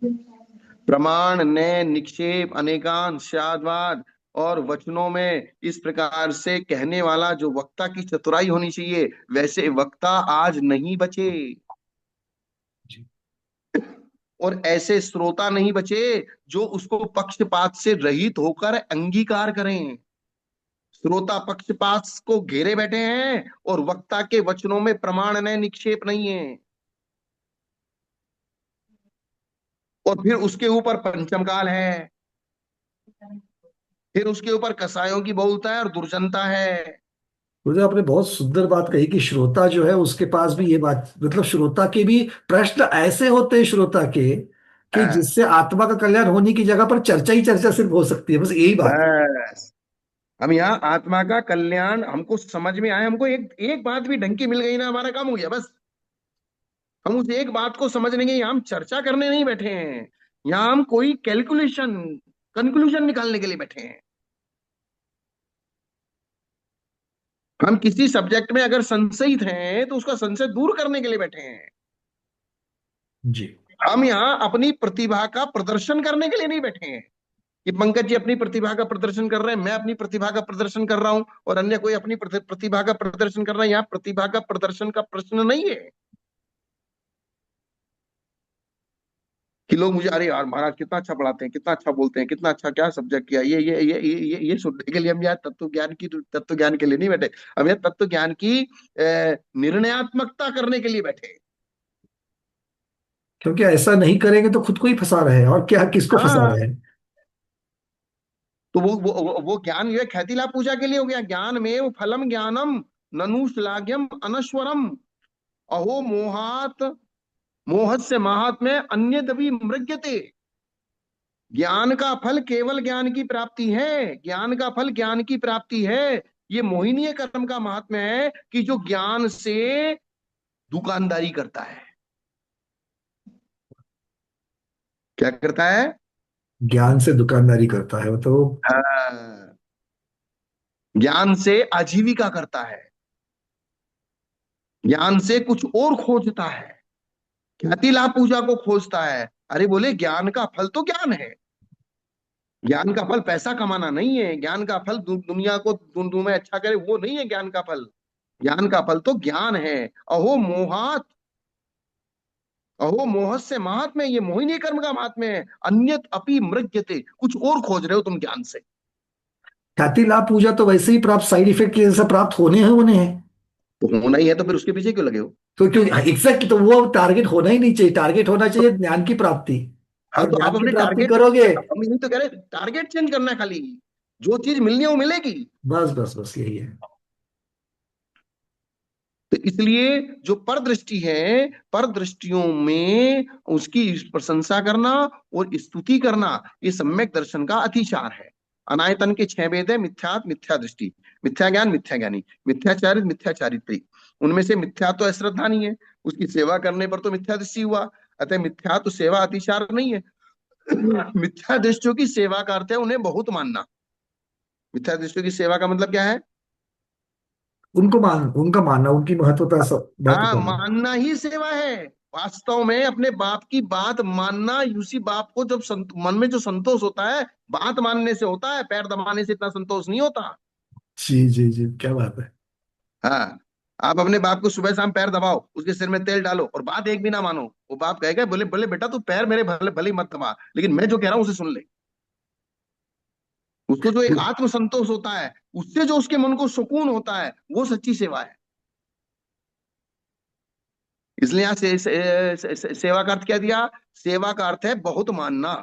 प्रमाण, नय, निक्षेप, अनेकांश, शादवाद और वचनों में इस प्रकार से कहने वाला जो वक्ता की चतुराई होनी चाहिए, वैसे वक्ता आज नहीं बचे। जी। और ऐसे श्रोता नहीं बचे जो उसको पक्षपात से रहित होकर अंगीकार करें। श्रोता पक्षपात को घेरे बैठे हैं और वक्ता के वचनों में प्रमाण ने निक्षेप नहीं है। और फिर उसके ऊपर पंचम काल है, फिर उसके ऊपर कसायों की बहुलता है और दुर्जनता है। मुझे आपने बहुत सुंदर बात कही कि श्रोता जो है उसके पास भी ये बात, मतलब श्रोता के भी प्रश्न ऐसे होते हैं श्रोता के, कि हाँ, जिससे आत्मा का कल्याण होने की जगह पर चर्चा ही चर्चा सिर्फ हो सकती है, बस यही बात है। बस हम यहाँ आत्मा का कल्याण हमको समझ में आए, हमको एक एक बात भी ढंग की मिल गई ना, हमारा काम हो गया बस। हम उस एक बात को समझ लेंगे, यहाँ हम चर्चा करने नहीं बैठे हैं, यहाँ हम कोई कैलकुलेशन कंक्लूजन निकालने के लिए बैठे हैं। हम किसी सब्जेक्ट में अगर संशयित हैं तो उसका संशय दूर करने के लिए बैठे हैं। जी। हम यहाँ अपनी प्रतिभा का प्रदर्शन करने के लिए नहीं बैठे हैं कि पंकज जी अपनी प्रतिभा का प्रदर्शन कर रहे हैं, मैं अपनी प्रतिभा का प्रदर्शन कर रहा हूं और अन्य कोई अपनी प्रतिभा का प्रदर्शन कर रहा है। यहाँ प्रतिभा का प्रदर्शन का प्रश्न नहीं है कि लोग मुझे, अरे यार महाराज कितना अच्छा पढ़ाते हैं, कितना अच्छा बोलते हैं, कितना अच्छा क्या सब्जेक्ट किया, ये सुनने के लिए हम यहाँ तत्व ज्ञान के लिए नहीं बैठे। हम यहाँ तत्व ज्ञान की निर्णयात्मकता करने के लिए बैठे हैं। क्योंकि ऐसा नहीं करेंगे तो खुद को ही फंसा रहे हैं, और क्या किसको फंसा हाँ, रहे हैं। तो वो ज्ञान जो है ख्याति लाभ पूजा के लिए हो गया। ज्ञान में वो फलम ज्ञानम ननु श्लाघ्यम अनश्वरम अहो मोहात मोहस्य महात्म्य अन्य दबी मृग्यते। ज्ञान का फल केवल ज्ञान की प्राप्ति है, ज्ञान का फल ज्ञान की प्राप्ति है। ये मोहिनीय कर्म का महात्म्य है कि जो ज्ञान से दुकानदारी करता है। क्या करता है? ज्ञान से दुकानदारी करता है वो तो। हाँ, ज्ञान से आजीविका करता है, ज्ञान से कुछ और खोजता है, ख्याति लाभ पूजा को खोजता है। अरे बोले ज्ञान का फल तो ज्ञान है, ज्ञान का फल पैसा कमाना नहीं है, ज्ञान का फल दुनिया को में अच्छा करे वो नहीं है ज्ञान का फल। ज्ञान का फल तो ज्ञान है। अहो मोहात अहो मोहस्य महात्म्य, ये मोहिनी कर्म का महात्म्य है। अन्यत अपि मृग्यते, कुछ और खोज रहे हो तुम ज्ञान से। ख्याति लाभ पूजा तो वैसे ही प्राप्त, साइड इफेक्ट की वजह से प्राप्त होने हैं उन्हें है। तो होना ही है, तो फिर उसके पीछे क्यों लगे हो? तो क्यों एग्जैक्ट, तो वो टारगेट होना ही नहीं चाहिए, टारगेट होना चाहिए ज्ञान की प्राप्ति। हाँ, और तो आप ज्ञान की अपने प्राप्ति टारगेट, करोगे। हम यही तो कह रहे टारगेट चेंज करना है खाली, जो चीज मिलनी है वो मिलेगी। बस बस बस यही है। तो इसलिए जो पर दृष्टि है, पर दृष्टियों में उसकी प्रशंसा करना और स्तुति करना, ये सम्यक दर्शन का अतिचार है। अनायतन के 6 वेद है, मिथ्यात्व, मिथ्या दृष्टि, मिथ्या ज्ञान, मिथ्या ज्ञानी, मिथ्याचारित, मिथ्या चारित्री। उनमें से मिथ्या तो अश्रद्धा नहीं है, उसकी सेवा करने पर तो मिथ्या दृष्टि हुआ। अतः मिथ्या तो सेवा अतिचार नहीं है। मिथ्या दृष्टियों की सेवा का अर्थ है उन्हें बहुत मानना। मिथ्या दृष्टियों की सेवा का मतलब क्या है? उनका मानना, उनकी महत्वता, सब हाँ, महत्वता है। मानना ही सेवा है। वास्तव में अपने बाप की बात मानना, उसी बाप को जब मन में जो संतोष होता है बात मानने से होता है, पैर दबाने से इतना संतोष नहीं होता। जी जी जी, क्या बात है। हाँ, आप अपने बाप को सुबह शाम पैर दबाओ, उसके सिर में तेल डालो और बात एक भी ना मानो, वो बाप कहेगा बोले बोले बेटा तू पैर मेरे भले भले मत दबा, लेकिन मैं जो कह रहा हूं उसे सुन ले। उसको जो एक आत्म संतोष होता है, उससे जो उसके मन को सुकून होता है, वो सच्ची सेवा है। इसलिए यहां सेवा का अर्थ क्या दिया? सेवा का अर्थ है बहुत मानना।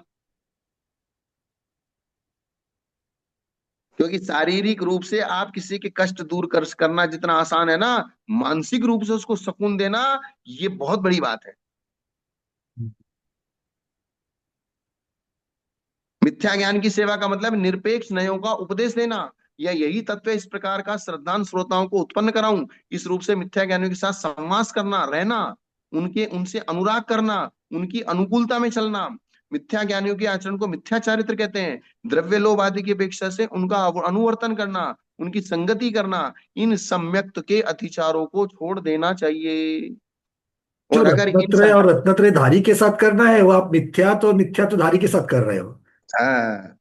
क्योंकि शारीरिक रूप से आप किसी के कष्ट दूर करना जितना आसान है ना, मानसिक रूप से उसको सुकून देना ये बहुत बड़ी बात है। मिथ्या ज्ञान की सेवा का मतलब निरपेक्ष न्यायों का उपदेश देना, या यही तत्व इस प्रकार का श्रद्धान श्रोताओं को उत्पन्न कराऊं। इस रूप से मिथ्या ज्ञानियों के साथ संवास करना, रहना, उनके उनसे अनुराग करना, उनकी अनुकूलता में चलना। मिथ्या ज्ञानियों के आचरण को मिथ्या चारित्र कहते हैं। द्रव्य लोभ आदि की अपेक्षा से उनका अनुवर्तन करना, उनकी संगति करना, इन सम्यक्त के अतिचारों को छोड़ देना चाहिए। जो और अगर इन रत्नत्रय सब और रत्नत्रय धारी के साथ करना है वो आप मिथ्या तो धारी के साथ कर रहे हो। हाँ,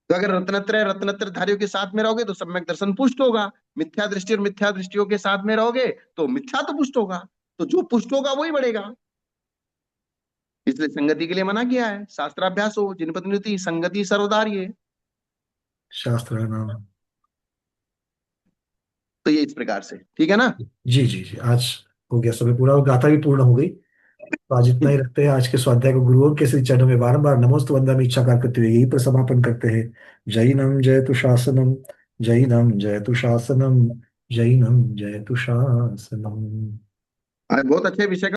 तो अगर रत्नत्रय रत्नत्र धारियों के साथ में रहोगे तो सम्यक दर्शन पुष्ट होगा। मिथ्या दृष्टि और मिथ्या दृष्टियों के साथ में रहोगे तो मिथ्या तो पुष्ट होगा। तो जो पुष्ट होगा वही बढ़ेगा। इसलिए संगति के लिए मना किया है, शास्त्राभ्यास हो जिनपति संगति सर्वधारी। शास्त्र नाम। तो ये इस प्रकार से ठीक है ना। जी जी जी, आज हो गया समय पूरा और गाथा भी पूर्ण हो गई। तो आज इतना ही रखते हैं। आज के स्वाध्याय को गुरुओं के श्री चरणों में बारंबार नमोस्तु वंदनामि इच्छा करते हुए यही पर समापन करते हैं। जैनम जयतु शासनम, जैनम जयतु शासनम, जैनम जयतु शासनम। आज बहुत अच्छे विषय